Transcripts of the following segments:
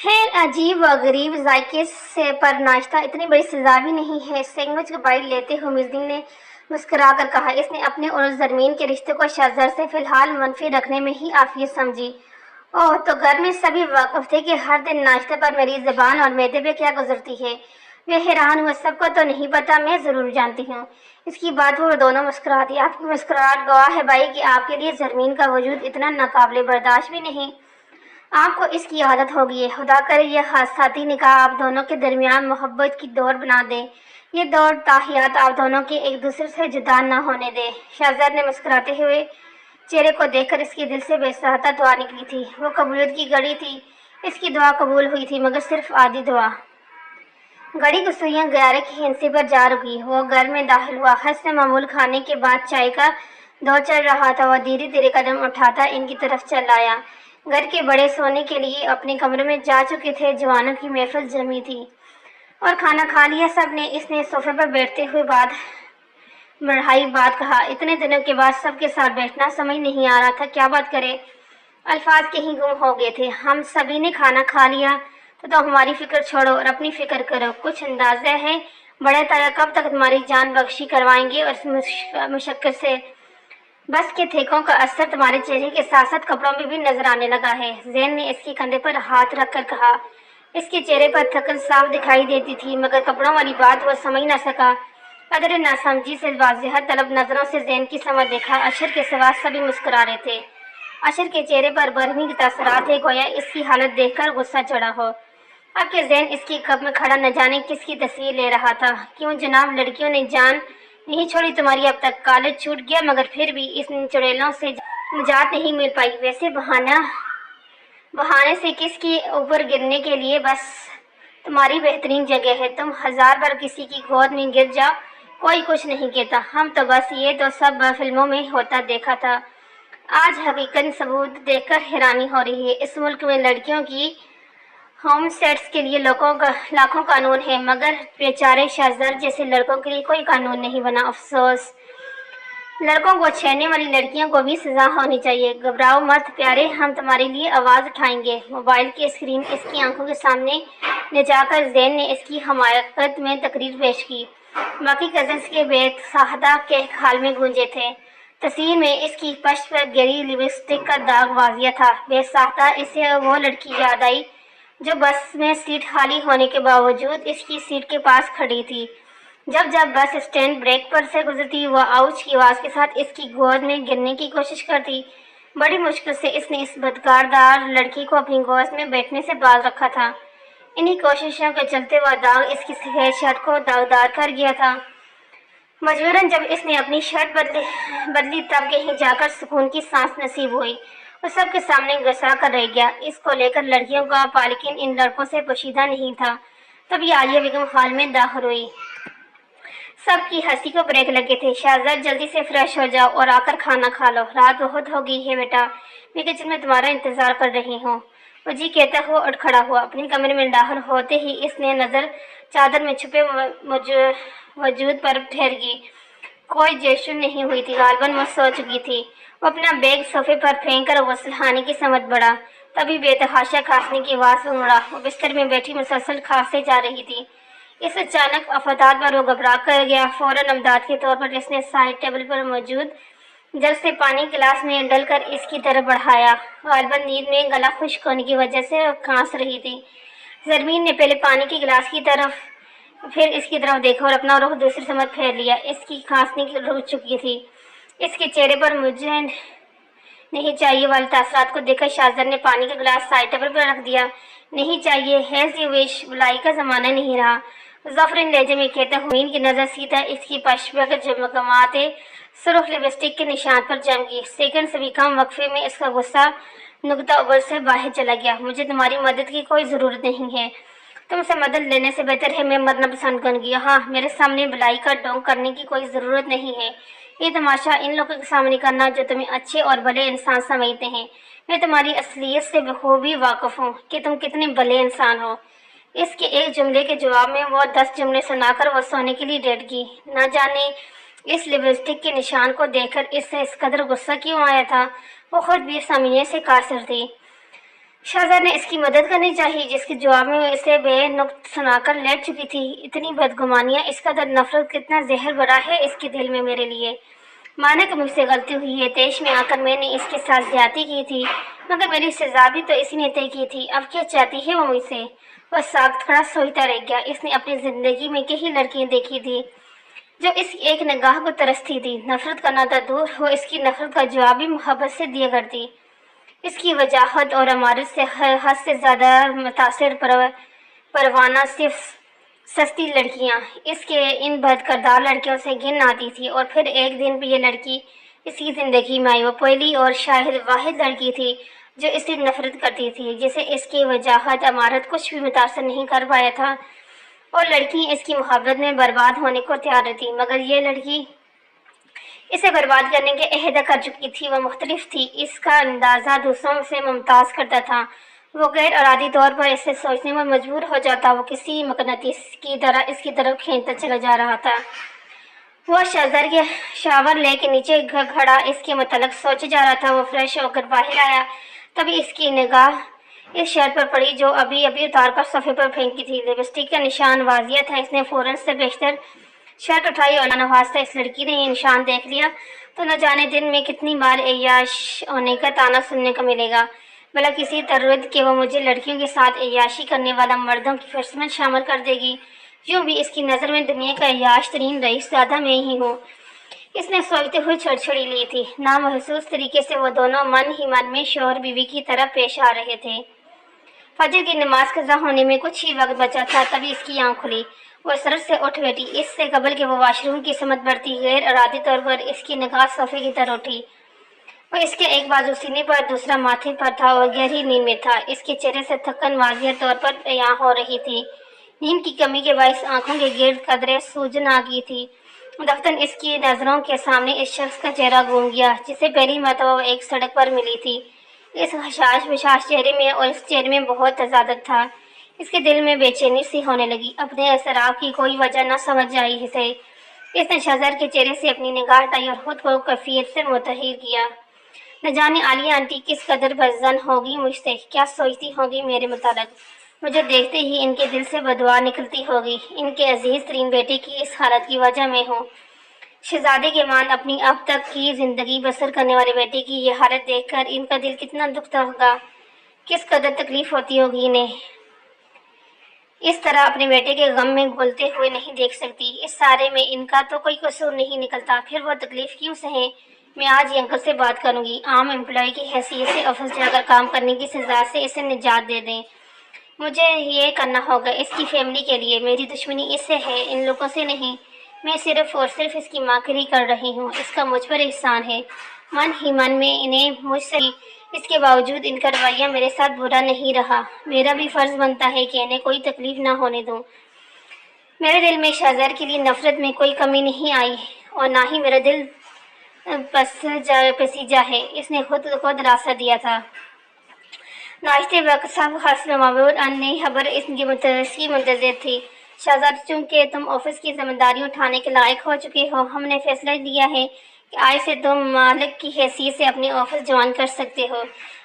خیر عجیب و غریب ذائقے سے پر ناشتہ اتنی بڑی سزا بھی نہیں ہے۔ سینڈوچ کا بائٹ لیتے ہوئے مزدین نے مسکرا کر کہا۔ اس نے اپنے اور زرمین کے رشتے کو شہزر سے فی الحال منفی رکھنے میں ہی عافیت سمجھی۔ اوہ، تو گھر میں سبھی واقف تھے کہ ہر دن ناشتے پر میری زبان اور معدے پہ کیا گزرتی ہے۔ وہ حیران ہوئے۔ سب کو تو نہیں پتا، میں ضرور جانتی ہوں۔ اس کی بات وہ دونوں مسکرا دی۔ آپ کی مسکراہٹ گواہ ہے بھائی کہ آپ کے لیے زرمین کا وجود اتنا ناقابل برداشت بھی نہیں۔ آپ کو اس کی عادت ہوگی ہے۔ خدا کرے یہ حادثاتی نکاح آپ دونوں کے درمیان محبت کی دوڑ بنا دے۔ یہ دوڑ تا حیات آپ دونوں کے ایک دوسرے سے جدا نہ ہونے دے۔ شہزاد نے مسکراتے ہوئے چہرے کو دیکھ کر اس کے دل سے بے ساختہ دعا نکلی تھی۔ وہ قبولیت کی گھڑی تھی۔ اس کی دعا قبول ہوئی تھی، مگر صرف آدھی دعا۔ گھڑی کی سوئیاں گیارہ کی ہندسی پر جا رکی۔ وہ گھر میں داخل ہوا۔ حسن معمول کھانے کے بعد چائے کا دور چل رہا تھا۔ وہ دھیرے دھیرے قدم اٹھاتا ان کی طرف چل آیا۔ گھر کے بڑے سونے کے لیے اپنے کمرے میں جا چکے تھے۔ جوانوں کی محفل جمی تھی اور کھانا کھا لیا سب نے۔ اس نے صوفے پر بیٹھتے ہوئے بڑھائی بات کہا۔ اتنے دنوں کے بعد سب کے ساتھ بیٹھنا سمجھ نہیں آ رہا تھا، کیا بات کرے۔ الفاظ کہیں گم ہو گئے تھے۔ ہم سبھی نے کھانا کھا لیا تو ہماری فکر چھوڑو اور اپنی فکر کرو۔ کچھ اندازہ ہے بڑے تایا کب تک تمہاری جان بخشی کروائیں گے اور اس مشقت سے بس کے تھیکوں کا اثر تمہارے چہرے کے ساتھ ساتھ کپڑوں میں بھی نظر آنے لگا ہے۔ زین نے اس کے کندھے پر ہاتھ رکھ کر کہا۔ اس کے چہرے پر تھکن صاف دکھائی دیتی تھی، مگر کپڑوں والی بات وہ سمجھ نہ سکا۔ قدر ناسمجھی سے واضحت طلب نظروں سے زین کی سمت دیکھا۔ اشر کے سوا سبھی مسکرا رہے تھے۔ اشر کے چہرے پر برہمی کے تاثرات تھے، گویا اس کی حالت دیکھ کر غصہ چڑھا ہو۔ اب کہ زین اس کی کپ میں کھڑا نہ جانے کس کی تصویر لے رہا تھا۔ کیوں جناب، لڑکیوں نے جان نہیں چھوڑی تمہاری اب تک؟ کالج چھوٹ گیا مگر پھر بھی اس چڑیلوں سے نجات نہیں مل پائی۔ ویسے بہانے سے کس کے اوپر گرنے کے لیے بس تمہاری بہترین جگہ ہے۔ تم 1000 بار کسی کی گود میں گر جاؤ، کوئی کچھ نہیں کہتا۔ ہم تو بس یہ تو سب فلموں میں ہوتا دیکھا تھا۔ آج حقیقت ثبوت دیکھ کر حیرانی ہو رہی ہے۔ اس ملک میں لڑکیوں کی ہوم سیٹس کے لیے لاکھوں قانون ہیں، مگر بیچارے شہزاد جیسے لڑکوں کے لیے کوئی قانون نہیں بنا۔ افسوس، لڑکوں کو چھیڑنے والی لڑکیوں کو بھی سزا ہونی چاہیے۔ گھبراؤ مت پیارے، ہم تمہارے لیے آواز اٹھائیں گے۔ موبائل کی اسکرین اس کی آنکھوں کے سامنے لے جا کر زین نے اس کی حمایت میں تقریر پیش کی۔ باقی کزنز کے بے ساختہ قہق حال میں گونجے تھے۔ تصویر میں اس کی پشت پر گہری لپسٹک کا داغ واضح تھا۔ بے ساختہ اسے وہ لڑکی یاد آئی جو بس میں سیٹ خالی ہونے کے باوجود اس کی سیٹ کے پاس کھڑی تھی۔ جب بس اسٹینڈ بریک پر سے گزرتی، وہ آؤچ کی آواز کے ساتھ اس کی گود میں گرنے کی کوشش کرتی۔ بڑی مشکل سے اس نے اس بدکردار لڑکی کو اپنی گود میں بیٹھنے سے باز رکھا تھا۔ انہی کوششوں کے چلتے وہ داغ اس کی سفید شرٹ کو داغدار کر گیا تھا۔ مجبوراً جب اس نے اپنی شرٹ بدلی تب کہیں جا کر سکون کی سانس نصیب ہوئی۔ وہ سب کے سامنے گھسا کر رہ گیا۔ اس کو لے کر لڑکیوں کا پالیکن ان لڑکوں سے پوشیدہ نہیں تھا۔ تبھی عالیہ بیگم ہال میں داخل ہوئی۔ سب کی ہنسی کو بریک لگے تھے۔ شہزاد جلدی سے فریش ہو جاؤ اور آ کر کھانا کھا لو۔ رات بہت ہو گئی ہے بیٹا، میں کچن میں تمہارا انتظار کر رہی ہوں۔ وہ جی کہتا ہوا اٹھ کھڑا ہوا۔ اپنے کمرے میں داخل ہوتے ہی اس نے نظر چادر میں چھپے وجود پر ٹھہر گئی۔ کوئی جیشن نہیں ہوئی تھی، غالباً وہ سو چکی تھی۔ وہ اپنا بیگ صوفے پر پھینک کر غسل خانے کی سمت بڑھا۔ تبھی بے تحاشا کھانسنے کی آواز سن پڑا۔ وہ بستر میں بیٹھی مسلسل کھانسے جا رہی تھی۔ اس اچانک آفات پر وہ گھبرا کر گیا۔ فوراً امداد کے طور پر اس نے سائڈ ٹیبل پر موجود جگ سے پانی گلاس میں ڈال کر اس کی طرف بڑھایا۔ غالباً نیند میں گلا خشک ہونے کی وجہ سے کھانس رہی تھی۔ زرمین نے پہلے پانی کے گلاس کی طرف پھر اس کی طرف دیکھا اور اپنا رخ دوسری سمت پھیر لیا۔ اس کی کھانسنے رک چکی تھی۔ اس کے چہرے پر مجھے نہیں چاہیے والے تاثرات کو دیکھ کر شہزاد نے پانی کا گلاس سائڈ ٹیبل پر رکھ دیا۔ نہیں چاہیے، ہیز یو وش، بلائی کا زمانہ نہیں رہا، زعفرانی لہجے میں کہتا ہوا زمین کی نظر سیدھا اس کی پشت پر جمکماتے سرخ لپسٹک کے نشان پر جم گئی۔ سیکنڈ سے بھی کم وقفے میں اس کا غصہ نقطہ عبور سے باہر چلا گیا۔ مجھے تمہاری مدد کی کوئی ضرورت نہیں ہے۔ تم سے مدد لینے سے بہتر ہے میں مرنا پسند کروں گی۔ ہاں، میرے سامنے بلائی کا ڈھونگ کرنے کی کوئی ضرورت نہیں ہے۔ یہ تماشا ان لوگوں کے سامنے کرنا جو تمہیں اچھے اور بھلے انسان سمجھتے ہیں۔ میں تمہاری اصلیت سے بخوبی واقف ہوں کہ تم کتنے بھلے انسان ہو۔ اس کے ایک جملے کے جواب میں وہ 10 جملے سنا کر وہ سونے کے لیے لیٹ گئی۔ نہ جانے اس لپسٹک کے نشان کو دیکھ کر اس سے اس قدر غصہ کیوں آیا تھا۔ وہ خود بھی سمجھنے سے قاصر تھی۔ شہزاد نے اس کی مدد کرنی چاہیے، جس کے جواب میں وہ اسے بے نقط سنا کر لیٹ چکی تھی۔ اتنی بدگمانیاں، اس قدر نفرت، کتنا زہر بڑا ہے اس کے دل میں میرے لیے۔ مانا کہ مجھ سے غلطی ہوئی ہے، تیش میں آ کر میں نے اس کے ساتھ زیادتی کی تھی، مگر میری سزا بھی تو اسی نے طے کی تھی۔ اب کیا چاہتی ہے وہ مجھ سے؟ وہ ساکت کھڑا سوچتا رہ گیا۔ اس نے اپنی زندگی میں کئی لڑکیاں دیکھی تھی جو اس ایک نگاہ کو ترستی تھی۔ نفرت کرنا تو دور ہو، اس کی نفرت کا جواب بھی محبت سے دیا کرتی۔ اس کی وجاہت اور امارت سے حد سے زیادہ متاثر پروانہ صرف سستی لڑکیاں، اس کے ان بد کردار لڑکیوں سے گھن آتی تھی۔ اور پھر ایک دن بھی یہ لڑکی اس کی زندگی میں آئی۔ وہ پہلی اور شاید واحد لڑکی تھی جو اس سے نفرت کرتی تھی، جسے اس کی وجاہت امارت کچھ بھی متاثر نہیں کر پایا تھا، اور لڑکی اس کی محبت میں برباد ہونے کو تیار تھی۔ مگر یہ لڑکی اسے برباد کرنے کے عہد کر چکی تھی۔ وہ مختلف تھی، اس کا اندازہ دوسروں سے ممتاز کرتا تھا۔ وہ غیر ارادی طور پر اسے سوچنے میں مجبور ہو جاتا، وہ کسی مقناطیس کی طرح اس کی طرف کھینچتا چلا جا رہا تھا۔ وہ شہزاد کے شاور لے کے نیچے کھڑا اس کے متعلق سوچے جا رہا تھا۔ وہ فریش ہو کر باہر آیا، تبھی اس کی نگاہ اس شرٹ پر پڑی جو ابھی اتار کر صفحے پر پھینکی تھی۔ لپسٹک کا نشان واضح تھا۔ اس نے فوراً سے بیشتر شرٹ اٹھائی اور نوازتا، اس لڑکی نے یہ نشان دیکھ لیا تو نہ جانے دن میں کتنی بار عیاش ہونے کا طعنہ سننے کو ملے گا، بلا کسی تردد کہ وہ مجھے لڑکیوں کے ساتھ عیاشی کرنے والا مردوں کی فہرست میں شامل کر دے گی۔ یوں بھی اس کی نظر میں دنیا کا عیاش ترین رئیس زادہ میں ہی ہوں، اس نے سوچتے ہوئے چھڑچھڑی لی تھی۔ نامحسوس طریقے سے وہ دونوں من ہی من میں شوہر بیوی کی طرح پیش آ رہے تھے۔ فجر کی نماز قضا ہونے میں کچھ ہی وقت بچا تھا، تبھی اس کی آنکھ کھلی۔ وہ سرٹ سے اٹھ بیٹھی۔ اس سے قبل کہ وہ واش روم کی سمت بڑھتی، غیر ارادی طور پر اس کی نگاہ صوفے کی طرف اٹھی۔ وہ اس کے ایک بازو سینے پر، دوسرا ماتھے پر تھا اور گہری نیند میں تھا۔ اس کے چہرے سے تھکن واضح طور پر عیاں ہو رہی تھی۔ نیند کی کمی کے باعث آنکھوں کے گرد قدرے سوجن آ گئی تھی۔ دفتن اس کی نظروں کے سامنے اس شخص کا چہرہ گھوم گیا جسے پہلی مرتبہ وہ ایک سڑک پر ملی تھی۔ اس حشاش بشاش چہرے میں اور اس چہرے میں بہت تضادت تھا۔ اس کے دل میں بے چینی سی ہونے لگی، اپنے اضطراب کی کوئی وجہ نہ سمجھ آئی اسے۔ اس نے شہزاد کے چہرے سے اپنی نگاہ ہٹائی اور خود کو کیفیت سے متحر کیا۔ نہ جانے عالیہ آنٹی کس قدر بدظن ہوگی مجھ سے، کیا سوچتی ہوگی میرے متعلق۔ مجھے دیکھتے ہی ان کے دل سے بددعا نکلتی ہوگی۔ ان کے عزیز ترین بیٹے کی اس حالت کی وجہ میں ہوں۔ شہزادے کے ماند اپنی اب تک کی زندگی بسر کرنے والے بیٹے کی یہ حالت دیکھ کر ان کا دل کتنا دکھتا ہوگا، کس قدر تکلیف ہوتی ہوگی انہیں۔ اس طرح اپنے بیٹے کے غم میں گھلتے ہوئے نہیں دیکھ سکتی۔ اس سارے میں ان کا تو کوئی قصور نہیں نکلتا، پھر وہ تکلیف کیوں سہیں۔ میں آج ہی انکل سے بات کروں گی، عام امپلائی کی حیثیت سے آفس جا کر کام کرنے کی سزا سے اسے نجات دے دیں۔ مجھے یہ کرنا ہوگا اس کی فیملی کے لیے۔ میری دشمنی اس سے ہے، ان لوگوں سے نہیں۔ میں صرف اور صرف اس کی ماکری کر رہی ہوں، اس کا مجھ پر احسان ہے۔ من ہی من میں انہیں مجھ سے، اس کے باوجود ان کا رویہ میرے ساتھ برا نہیں رہا۔ میرا بھی فرض بنتا ہے کہ انہیں کوئی تکلیف نہ ہونے دوں۔ میرے دل میں شہزاد کے لیے نفرت میں کوئی کمی نہیں آئی اور نہ ہی میرا دل پسیجا ہے۔ اس نے خود کو دلاسا دیا تھا۔ ناشتے وقت سب حسب معمول نئی خبر اس کی منتظر تھی۔ شہزاد، چونکہ تم آفس کی ذمہ داری اٹھانے کے لائق ہو چکے ہو، ہم نے فیصلہ لیا ہے کہ آج سے تم مالک کی حیثیت سے اپنی آفس جوائن کر سکتے ہو۔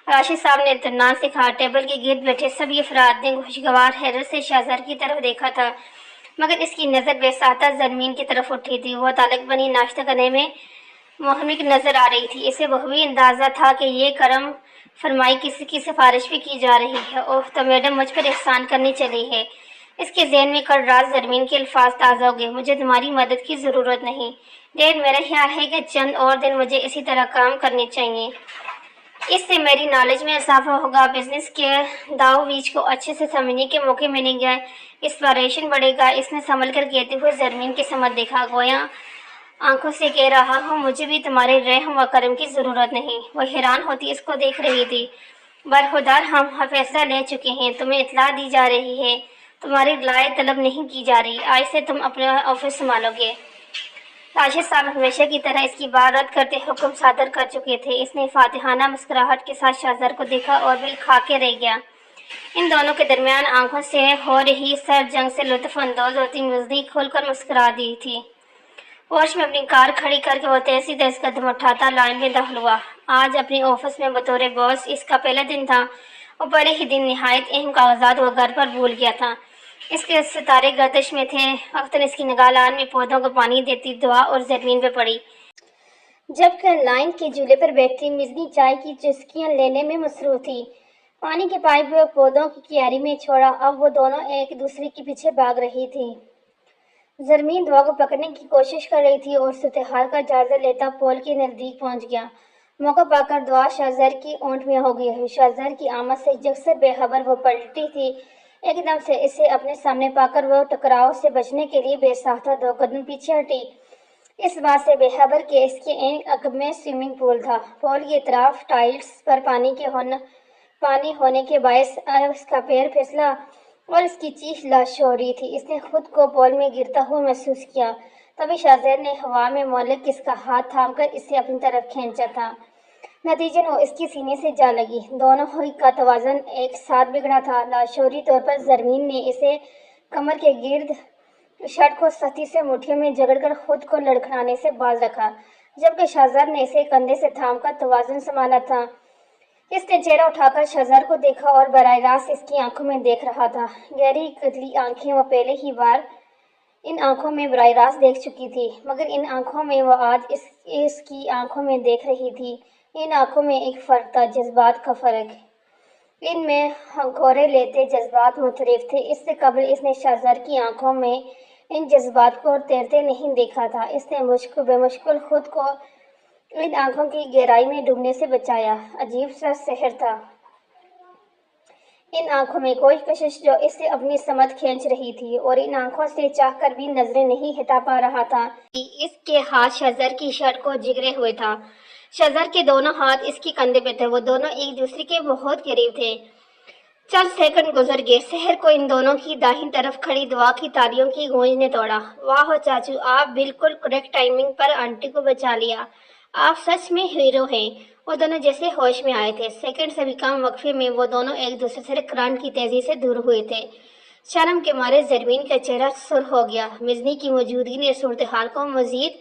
راشد صاحب نے اطمینان سے کہا۔ ٹیبل کے گرد بیٹھے سبھی افراد نے خوشگوار حیرت سے شہزاد کی طرف دیکھا تھا، مگر اس کی نظر بے ساختہ زرمین کی طرف اٹھی تھی۔ وہ طالق بنی ناشتہ کرنے میں منہمک نظر آ رہی تھی۔ اسے بخوبی اندازہ تھا کہ یہ کرم فرمائی کسی کی سفارش بھی کی جا رہی ہے۔ اوہ، تو میڈم مجھ پر احسان کرنے چلی ہے۔ اس کے ذہن میں کل رات زرمین کے الفاظ تازہ ہو گئے۔ مجھے تمہاری مدد کی ضرورت نہیں ڈیڈ، میرا خیال ہے کہ چند اور دن مجھے اسی طرح کام کرنے چاہیے۔ اس سے میری نالج میں اضافہ ہوگا، بزنس کے داؤ ویچ کو اچھے سے سمجھنے کے موقع ملیں گے، ایکسپلوریشن بڑھے گا۔ اس نے سنبھل کر کہتے ہوئے زرمین کی سمت دیکھا، گویا آنکھوں سے کہہ رہا ہوں مجھے بھی تمہارے رحم و کرم کی ضرورت نہیں۔ وہ حیران ہوتی اس کو دیکھ رہی تھی۔ برخودار، ہم فیصلہ لے چکے ہیں، تمہیں اطلاع دی جا رہی ہے، تمہاری رائے طلب نہیں کی جا رہی۔ آج سے تم اپنا آفس سنبھالو گے۔ راشد صاحب ہمیشہ کی طرح اس کی بات رد کرتے حکم صادر کر چکے تھے۔ اس نے فاتحانہ مسکراہٹ کے ساتھ شہزاد کو دیکھا اور بل کھا کے رہ گیا۔ ان دونوں کے درمیان آنکھوں سے ہو رہی سر جنگ سے لطف اندوز ہوتی مزدی کھل کر مسکرا دی تھی۔ پورش میں اپنی کار کھڑی کر کے وہ تیزی قدم اٹھاتا لائن میں داخل ہوا۔ آج اپنے آفس میں بطور باس اس کا پہلا دن تھا اور پہلے ہی دن نہایت اہم کاغذات وہ گھر پر بھول گیا تھا۔ اس کے ستارے گردش میں تھے، وقتاً اس کی نگاہ لان میں پودوں کو پانی دیتی دعا اور زمین پہ پڑی، جبکہ لائن کے جھولے پر بیٹھی مزنی چائے کی چسکیاں لینے میں مصروف تھی۔ پانی کے پائپ وہ پودوں کی کیاری میں چھوڑا، اب وہ دونوں ایک دوسرے کے پیچھے بھاگ رہی تھی۔ زرمین دعا کو پکڑنے کی کوشش کر رہی تھی اور صورتحال کا جائزہ لیتا پول کے نزدیک پہنچ گیا۔ موقع پا کر دعا شاہزر کی اونٹ میں ہو گئی۔ شاہزر کی آمد سے یکسر بے خبر وہ پلٹی تھی، ایک دم سے اسے اپنے سامنے پا کر وہ ٹکراؤ سے بچنے کے لیے بے ساختہ 2 قدم پیچھے ہٹی، اس بات سے بے خبر کہ اس کے عین عقب میں سوئمنگ پول تھا۔ پول کے اطراف ٹائلز پر پانی ہونے کے باعث اس کا پیر پھسلا اور اس کی چیخ لاشعوری تھی۔ اس نے خود کو پول میں گرتا ہوا محسوس کیا، تبھی شاہزر نے ہوا میں معلق اس کا ہاتھ تھام کر اسے اپنی طرف کھینچا تھا۔ نتیجتاً وہ اس کے سینے سے جا لگی۔ دونوں ہی کا توازن ایک ساتھ بگڑا تھا۔ لاشعوری طور پر زرمین نے اسے کمر کے گرد شرٹ کو سختی سے مٹھیوں میں جکڑ کر خود کو لڑکھڑانے سے باز رکھا، جبکہ شاہزر نے اسے کندھے سے تھام کر توازن سنبھالا تھا۔ اس نے چہرہ اٹھا کر شاہزر کو دیکھا اور براہ راست اس کی آنکھوں میں دیکھ رہا تھا۔ گہری قطلی آنکھیں وہ پہلے ہی بار ان آنکھوں میں براہ راست دیکھ چکی تھی، مگر ان آنکھوں میں وہ آج اس کی آنکھوں میں دیکھ رہی تھی۔ ان آنکھوں میں ایک فرق تھا، جذبات کا فرق۔ ان میں ہنکورے لیتے جذبات مختلف تھے۔ اس سے قبل اس نے شاہزر کی آنکھوں میں ان جذبات کو تیرتے نہیں دیکھا تھا۔ اس نے بے مشکل خود کو ان آنکھوں کی گہرائی میں ڈوبنے سے بچایا۔ عجیب سا سحر تھا ان آنکھوں میں، کوئی کشش جو اسے اپنی سمت کھینچ رہی تھی، اور ان آنکھوں سے چاہ کر بھی نظریں نہیں ہٹا پا رہا تھا۔ اس کے ہاتھ شاہزر کی شرٹ کو جگرے ہوئے تھا۔ شاہزر کے دونوں ہاتھ اس کے کندھے پہ تھے، وہ دونوں ایک دوسرے کے بہت قریب تھے۔ چند سیکنڈ گزر گئے، سحر کو ان دونوں کی داہنی طرف کھڑی دعا کی تالیوں کی گونج نے توڑا۔ واہ چاچو، آپ بالکل کریکٹ ٹائمنگ پر آنٹی کو بچا لیا، آپ سچ میں ہیرو ہیں۔ وہ دونوں جیسے ہوش میں آئے تھے۔ سیکنڈ سے بھی کم وقفے میں وہ دونوں ایک دوسرے سے کرنٹ کی تیزی سے دور ہوئے تھے۔ شرم کے مارے زرمین کا چہرہ سرخ ہو گیا۔ مزنی کی موجودگی نے صورتحال کو مزید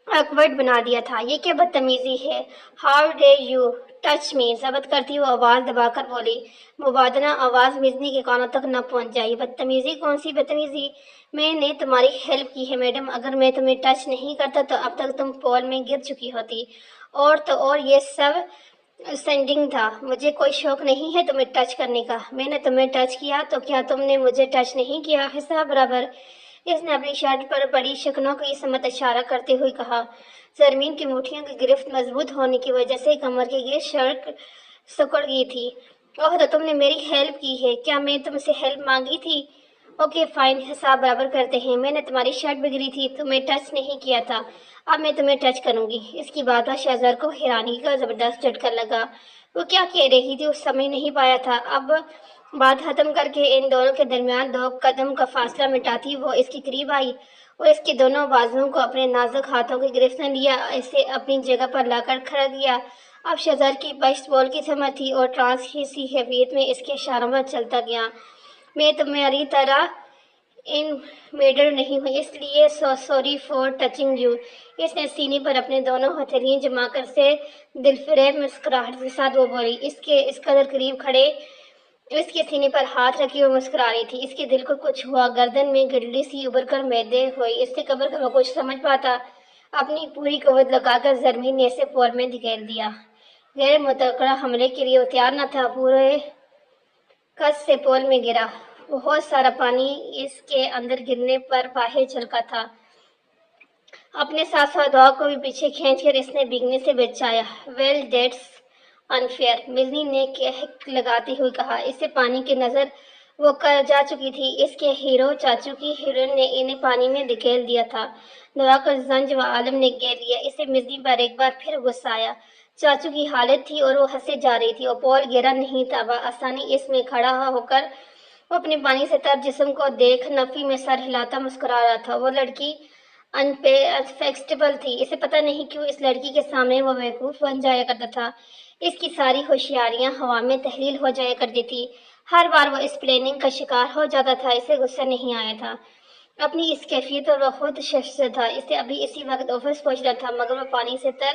آکورڈ بنا دیا تھا۔ یہ کیا بدتمیزی ہے؟ How dare you touch me! ضبط کرتی وہ آواز دبا کر بولی۔ مبادنہ آواز مزنی کے کانوں تک نہ پہنچ جائی۔ بدتمیزی؟ کون سی بدتمیزی؟ میں نے تمہاری ہیلپ کی ہے میڈم، اگر میں تمہیں ٹچ نہیں کرتا تو اب تک تم پول میں گر چکی ہوتی، اور تو اور یہ سب سینڈنگ تھا۔ مجھے کوئی شوق نہیں ہے تمہیں ٹچ کرنے کا۔ میں نے تمہیں ٹچ کیا تو کیا تم نے مجھے ٹچ نہیں کیا؟ حساب برابر۔ اس نے اپنی شرٹ پر پڑی شکنوں کی سمت اشارہ کرتے ہوئے کہا۔ زرمین کی مٹھیوں کی گرفت مضبوط ہونے کی وجہ سے کمر کے گرد شرٹ سکڑ گئی تھی۔ اوہ، تو تم نے میری ہیلپ کی ہے؟ کیا میں تم سے ہیلپ مانگی تھی؟ اوکے فائن، حساب برابر کرتے ہیں۔ میں نے تمہاری شرٹ بگڑی تھی، تمہیں ٹچ نہیں کیا تھا، اب میں تمہیں ٹچ کروں گی۔ اس کی بات پر شاہزر کو حیرانی کا زبردست جھٹکا لگا۔ وہ کیا کہہ رہی تھی، اس سمجھ نہیں پایا تھا۔ اب بات ختم کر کے ان دونوں کے درمیان 2 قدم کا فاصلہ مٹاتی وہ اس کے قریب آئی اور اس کے دونوں بازوؤں کو اپنے نازک ہاتھوں کی گرفت میں لیا، اسے اپنی جگہ پر لا کر کھڑا کیا۔ اب شاہزر کی پشت پول کی سمت تھی اور ٹرانس کی سی کیفیت میں اس کے اشاروں پر چلتا گیا۔ میں تمہاری طرح انٹیمیڈیٹ نہیں ہوں، اس لیے سوری فار ٹچنگ یو۔ اس نے سینے پر اپنے دونوں ہتھیلیاں جما کر سے دلفریب مسکراہٹ کے ساتھ وہ بولی۔ اس قدر قریب کھڑے اس کے سینے پر ہاتھ رکھی وہ مسکرا رہی تھی۔ اس کے دل کو کچھ ہوا، گردن میں گڈلی سی ابھر کر میدے ہوئی۔ اس سے قبل کہ وہ کچھ سمجھ پاتا، اپنی پوری قوت لگا کر زرمین نے اسے پول میں دھکیل دیا۔ غیر متوقع حملے کے لیے وہ تیار نہ تھا، پورے کس سے پول میں گرا۔ بہت سارا پانی اس کے اندر گرنے پر باہر چھلکا تھا۔ اپنے ساتھ ساتھ دعا کو بھی پیچھے کھینچ کر اس نے بھیگنے سے بچایا۔ ویل دیٹس انفیئر، مزنی نے کہک لگاتے ہوئے کہا۔ اس سے پانی کی نظر وہ کر جا چکی تھی۔ اس کے ہیرو چاچو کی ہیروئن نے انہیں پانی میں دھکیل دیا تھا۔ دعا کو زنج و عالم نے گھیر لیا۔ اسے مزنی پر ایک بار پھر غصہ آیا۔ چاچو کی حالت تھی اور وہ ہنسے جا رہی تھی، اور پول گہرا نہیں تھا۔ بآسانی اس میں کھڑا ہو کر وہ اپنے پانی سے تر جسم کو دیکھ نفی میں سر ہلاتا مسکرا رہا تھا۔ وہ لڑکی انفیکسٹیبل تھی، اسے پتہ نہیں کیوں اس لڑکی کے سامنے وہ بیوقوف بن جایا کرتا تھا۔ اس کی ساری ہوشیاریاں ہوا میں تحلیل ہو جایا کرتی تھی۔ ہر بار وہ اس پلاننگ کا شکار ہو جاتا تھا۔ اسے غصہ نہیں آیا تھا اپنی اس کیفیت پر، وہ خود شرمندہ تھا۔ اسے ابھی اسی وقت آفس پہنچنا تھا، مگر وہ پانی سے تر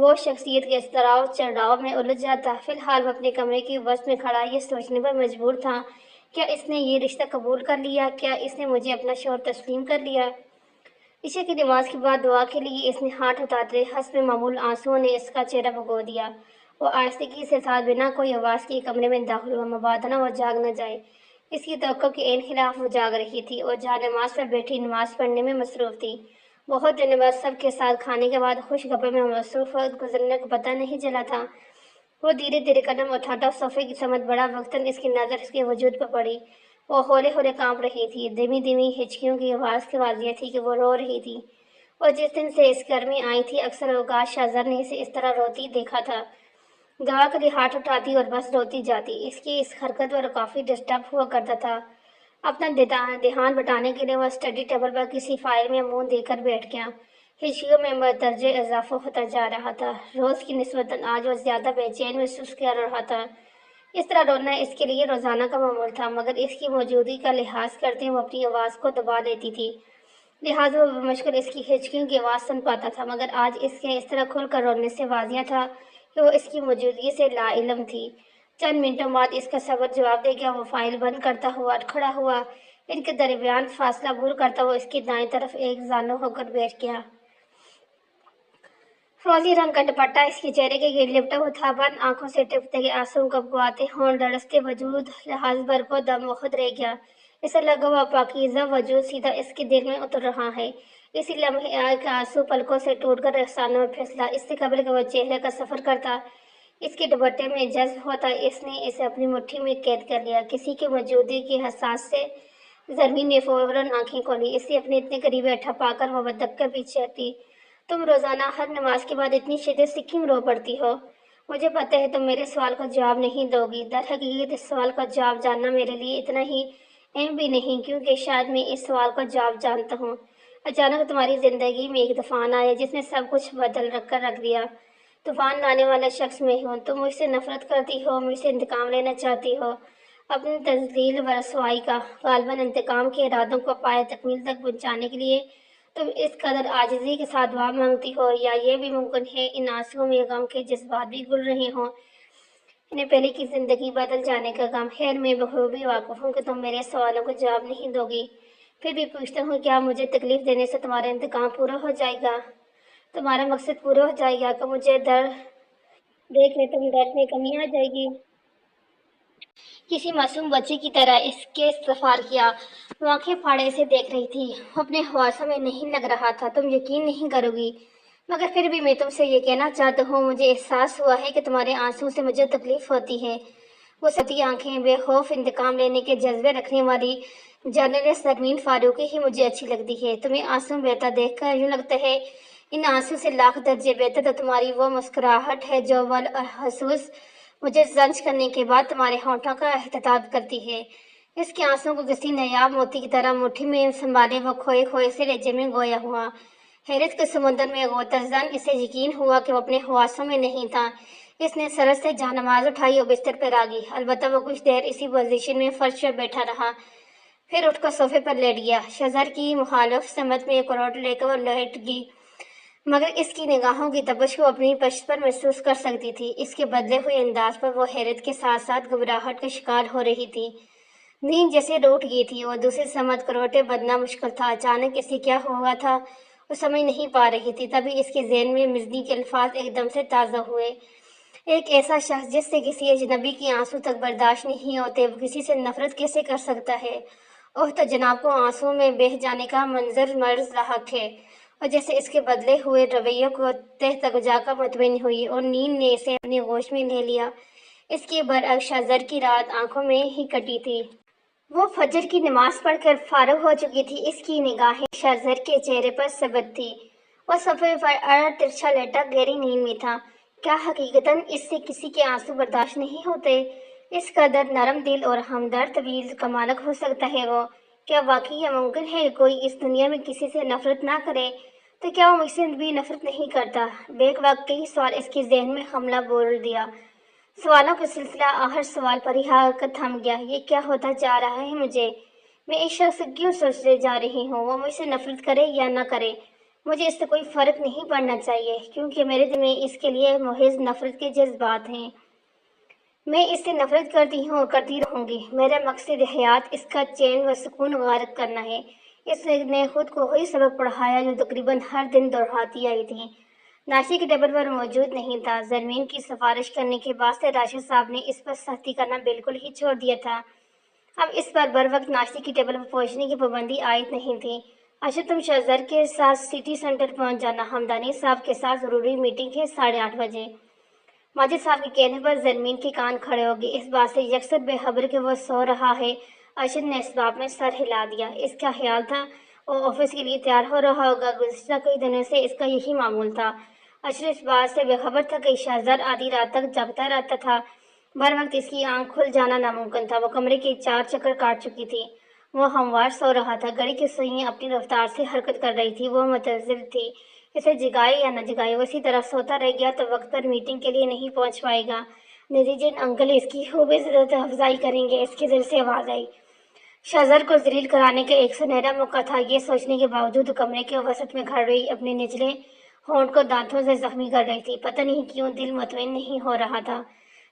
وہ شخصیت کے استراؤ چڑھاؤ میں الجھ جاتا۔ فی الحال وہ اپنے کمرے کی وسط میں کھڑا یہ سوچنے پر مجبور تھا، کیا اس نے یہ رشتہ قبول کر لیا؟ کیا اس نے مجھے اپنا شوہر تسلیم کر لیا؟ عشاء کی نماز کے بعد دعا کے لیے اس نے ہاتھ اٹھاتے حسب معمول آنسوؤں نے اس کا چہرہ بھگو دیا۔ وہ آہستگی سے ساتھ بنا کوئی آواز کے کمرے میں داخل ہوا، مبادنہ وہ جاگ نہ جائے۔ اس کی توقع کے عین خلاف وہ جاگ رہی تھی اور جہاں نماز پر بیٹھی نماز پڑھنے میں مصروف تھی۔ بہت دنوں بعد سب کے ساتھ کھانے کے بعد خوش گپے میں مصروف وقت گزرنے کا پتہ نہیں چلا تھا۔ وہ دھیرے دھیرے قدم اٹھاتا صوفے کی سمت بڑا وقتاً اس کی نظر اس کے وجود پر پڑی۔ وہ ہولے ہولے کانپ رہی تھی، دھیمی دھیمی ہچکیوں کی آواز کے واضح تھی کہ وہ رو رہی تھی۔ اور جس دن سے اس گھر میں آئی تھی اکثر اوقات شہزاد نے اسے اس طرح روتی دیکھا تھا، دعا کے لیے ہاتھ اٹھاتی اور بس روتی جاتی۔ اس کی اس حرکت پر کافی ڈسٹرب ہوا کرتا تھا۔ اپنا دھیان بٹانے کے لیے وہ اسٹڈی ٹیبل پر کسی فائل میں منہ دے کر بیٹھ گیا۔ ہچکیوں میں بدرجہ اضافہ ہوتا جا رہا تھا۔ روز کی نسبتاً آج وہ زیادہ بے چین محسوس کر رہا تھا۔ اس طرح رونا اس کے لیے روزانہ کا معمول تھا، مگر اس کی موجودگی کا لحاظ کرتے وہ اپنی آواز کو دبا لیتی تھی، لہٰذا وہ بمشکل اس کی ہچکیوں کی آواز سن پاتا تھا۔ مگر آج اس کے اس طرح کھل کر رونے سے واضح تھا کہ وہ اس کی موجودگی سے لا علم تھی۔ چند منٹوں بعد اس کا صبر جواب دے گیا۔ وہ فائل بند کرتا ہوا کھڑا ہوا، ان کے درمیان فاصلہ بھول کرتا ہوا اس کی دائیں طرف ایک زانو ہو کر بیٹھ گیا۔ فروزی رنگ کا دوپٹہ اس کے چہرے کے گرد لپٹا ہوا تھا۔ بند آنکھوں سے ٹپکتے گئے آنسو گبگباتے ہونٹ دھڑکتے وجود لحاظ بھر کو دم خود رہ گیا۔ اسے لگا ہوا پاکیزہ وجود سیدھا اس کے دل میں اتر رہا ہے۔ اسی لمحے ایک آنسو پلکوں سے ٹوٹ کر رخسانوں میں پھسلا۔ اس سے قبل کہ وہ چہرے کا سفر کرتا، اس کے دوپٹے میں جذب ہوتا، اس نے اسے اپنی مٹھی میں قید کر لیا۔ کسی کی موجودگی کے احساس سے زرمین نے فوراً آنکھیں کھولی۔ اسے اپنے اتنے قریب بیٹھا پا کر وہ بدک کر پیچھے ہٹی۔ تم روزانہ ہر نماز کے بعد اتنی شدت سے کیوں رو پڑتی ہو؟ مجھے پتہ ہے تم میرے سوال کا جواب نہیں دو گی۔ در حقیقت اس سوال کا جواب جاننا میرے لیے اتنا ہی اہم بھی نہیں، کیونکہ شاید میں اس سوال کا جواب جانتا ہوں۔ اچانک تمہاری زندگی میں ایک طوفان آیا جس نے سب کچھ بدل کر رکھ دیا۔ طوفان لانے والا شخص میں ہوں۔ تم مجھ سے نفرت کرتی ہو، مجھ سے انتقام لینا چاہتی ہو، اپنی تذلیل و رسوائی کا، غالباً انتقام کے ارادوں کو پائے تکمیل تک پہنچانے کے لیے تم اس قدر عاجزی کے ساتھ دعا مانگتی ہو، یا یہ بھی ممکن ہے ان آنسوؤں میں غم کے جذبات بھی گل رہے ہوں، انہیں پہلے کی زندگی بدل جانے کا غم۔ خیر میں بخوبی واقف ہوں کہ تم میرے سوالوں کا جواب نہیں دو گی، پھر بھی پوچھتا ہوں، کیا مجھے تکلیف دینے سے تمہارا انتقام پورا ہو جائے گا، تمہارا مقصد پورا ہو جائے گا کہ مجھے دیکھ لے تم درد میں کمی آ جائے گی؟ کسی معصوم بچے کی طرح اس کے استغفار کیا، وہ آنکھیں پھاڑے اسے دیکھ رہی تھی۔ اپنے حواسوں میں نہیں لگ رہا تھا۔ تم یقین نہیں کرو گی، مگر پھر بھی میں تم سے یہ کہنا چاہتا ہوں، مجھے احساس ہوا ہے کہ تمہارے آنسوؤں سے مجھے تکلیف ہوتی ہے۔ وہ ستی آنکھیں، بے خوف انتقام لینے کے جذبے رکھنے والی جرنلسٹ زرمین فاروقی ہی مجھے اچھی لگتی ہے۔ تمہیں آنسو بہتا دیکھ کر یوں لگتا ہے ان آنسو سے لاکھ درجے بہتر تو تمہاری وہ مسکراہٹ ہے جو بالخصوص مجھے زنج کرنے کے بعد تمہارے ہونٹوں کا احتجاج کرتی ہے۔ اس کے آنسوؤں کو کسی نایاب موتی کی طرح مٹھی میں سنبھالے وہ کھوئے کھوئے سے لہجے میں گویا ہوا۔ حیرت کے سمندر میں غوطہ زن اسے یقین ہوا کہ وہ اپنے حواسوں میں نہیں تھا۔ اس نے سرت سے جان نماز اٹھائی اور بستر پر آ گئی۔ البتہ وہ کچھ دیر اسی پوزیشن میں فرش پر بیٹھا رہا، پھر اٹھ کر صوفے پر لیٹ گیا۔ شہزاد کی مخالف سمت میں ایک کروٹ لے کر وہ لیٹ گئی، مگر اس کی نگاہوں کی تپش کو اپنی پشت پر محسوس کر سکتی تھی۔ اس کے بدلے ہوئے انداز پر وہ حیرت کے ساتھ ساتھ گھبراہٹ کا شکار ہو رہی تھی۔ نیند جیسے روٹ گئی تھی اور دوسری سمت کروٹیں بدلنا مشکل تھا۔ اچانک اسے کیا ہوا تھا وہ سمجھ نہیں پا رہی تھی۔ تبھی اس کے ذہن میں مزنی کے الفاظ ایک دم سے تازہ ہوئے، ایک ایسا شخص جس سے کسی اجنبی کے آنسو تک برداشت نہیں ہوتے، وہ کسی سے نفرت کیسے کر سکتا ہے؟ اوہ، تو جناب کو آنسوؤں میں بہہ جانے کا منظر مرض لاحق ہے۔ اور جیسے اس کے بدلے ہوئے رویے کو تہ تک جا کر مطمئن ہوئی اور نیند نے اسے اپنی گوش میں لے لیا۔ اس کے برعکس شہزاد کی رات آنکھوں میں ہی کٹی تھی۔ وہ فجر کی نماز پڑھ کر فارغ ہو چکی تھی۔ اس کی نگاہیں شہزاد کے چہرے پر ثابت تھیں۔ وہ صفحے پر ترچھا لیٹا گہری نیند میں تھا۔ کیا حقیقتاً اس سے کسی کے آنسو برداشت نہیں ہوتے؟ اس قدر نرم دل اور ہمدرد طویل کمالک ہو سکتا ہے وہ؟ کیا واقعی یہ ممکن ہے کہ کوئی اس دنیا میں کسی سے نفرت نہ کرے؟ تو کیا وہ مجھ سے بھی نفرت نہیں کرتا؟ بیک وقت کئی سوال اس کے ذہن میں حملہ بول دیا۔ سوالوں کا سلسلہ ہر سوال پر ہی آ کر تھم گیا۔ یہ کیا ہوتا جا رہا ہے مجھے؟ میں اس شخص سے کیوں سوچتے جا رہی ہوں؟ وہ مجھ سے نفرت کرے یا نہ کرے، مجھے اس سے کوئی فرق نہیں پڑنا چاہیے کیونکہ میرے دل میں اس کے لیے محض نفرت کے جذبات ہیں۔ میں اس سے نفرت کرتی ہوں اور کرتی رہوں گی۔ میرا مقصد حیات اس کا چین و سکون غارت کرنا ہے۔ اس نے خود کو وہی سبق پڑھایا جو تقریباً ہر دن دہراتی آئی تھی۔ ناشتے کے ٹیبل پر موجود نہیں تھا۔ زرمین کی سفارش کرنے کے بعد سے راشد صاحب نے اس پر سختی کرنا بالکل ہی چھوڑ دیا تھا۔ اب اس پر بر وقت ناشتے کی ٹیبل پر پہنچنے کی پابندی عائد نہیں تھی۔ اچھا تم شہزر کے ساتھ سٹی سینٹر پہنچ جانا، ہمدانی صاحب کے ساتھ ضروری میٹنگ ہے 8:30 بجے۔ ماجد صاحب کے کہنے پر زرمین کے کان کھڑے ہو گئے۔ اس بات سے یکسر بے خبر کہ وہ سو رہا ہے، ارشد نے اس باب میں سر ہلا دیا۔ اس کا خیال تھا وہ آفس کے لیے تیار ہو رہا ہوگا۔ گزشتہ کئی دنوں سے اس کا یہی معمول تھا۔ ارشد اس بات سے بے خبر تھا کہ شہزاد آدھی رات تک جاگتا رہتا تھا۔ بر وقت اس کی آنکھ کھل جانا ناممکن تھا۔ وہ کمرے کے 4 چکر کاٹ چکی تھی۔ وہ ہموار سو رہا تھا۔ گھڑی کی سوئیاں اپنی رفتار سے حرکت کر رہی تھی۔ وہ متذر تھی، اسے جگائے یا نہ جگائے، وہ اسی طرح سوتا رہ گیا تو وقت پر میٹنگ کے لیے نہیں پہنچ پائے گا۔ نتیجتاً انکل اس کی خوب عزت افزائی کریں گے۔ اس کے دل سے آواز آئی۔ شہزر کو ذلیل کرانے کا ایک سنہرا موقع تھا۔ یہ سوچنے کے باوجود کمرے کے وسط میں کھڑ رہی اپنے نچلے ہونٹ کو دانتوں سے زخمی کر رہی تھی۔ پتہ نہیں کیوں دل مطمئن نہیں ہو رہا تھا۔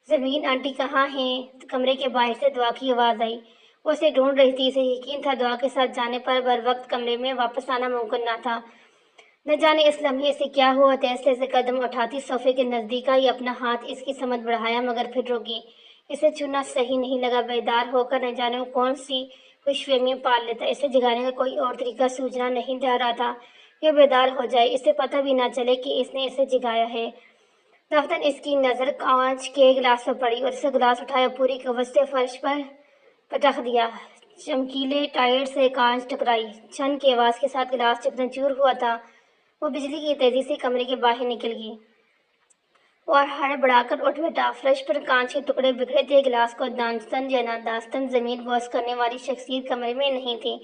زمین آنٹی کہاں ہیں؟ کمرے کے باہر سے دعا کی آواز آئی۔ وہ اسے ڈھونڈ رہی تھی۔ اسے یقین تھا دعا کے ساتھ جانے پر بر وقت کمرے میں واپس آنا ممکن نہ تھا۔ نہ جانے اس لمحے سے کیا ہوا، تیزی سے قدم اٹھاتی صوفے کے نزدیک آئی، اپنا ہاتھ اس کی سمت بڑھایا مگر پھر رکی۔ اسے چھونا صحیح نہیں لگا۔ بیدار ہو کر نہ جانے وہ کون سی خوش فہمی پال لیتا۔ اسے جگانے کا کوئی اور طریقہ سوجنا نہیں جا رہا تھا کہ بیدار ہو جائے، اسے پتہ بھی نہ چلے کہ اس نے اسے جگایا ہے۔ دفتن اس کی نظر کانچ کے گلاس پر پڑی اور اسے گلاس اٹھایا، پوری قوت سے فرش پر پٹخ دیا۔ چمکیلے ٹائر سے کانچ ٹکرائی، چھن کی آواز کے ساتھ گلاس چکنا چور ہوا تھا۔ وہ بجلی کی تیزی سے کمرے کے باہر نکل گئی اور ہڑبڑا کر اٹھ بیٹھا۔ فرش پر کانچ کے ٹکڑے بکھرے تھے۔ گلاس کو دانستن یا نادانستن زمین بوس کرنے والی شخصیت کمرے میں نہیں تھی۔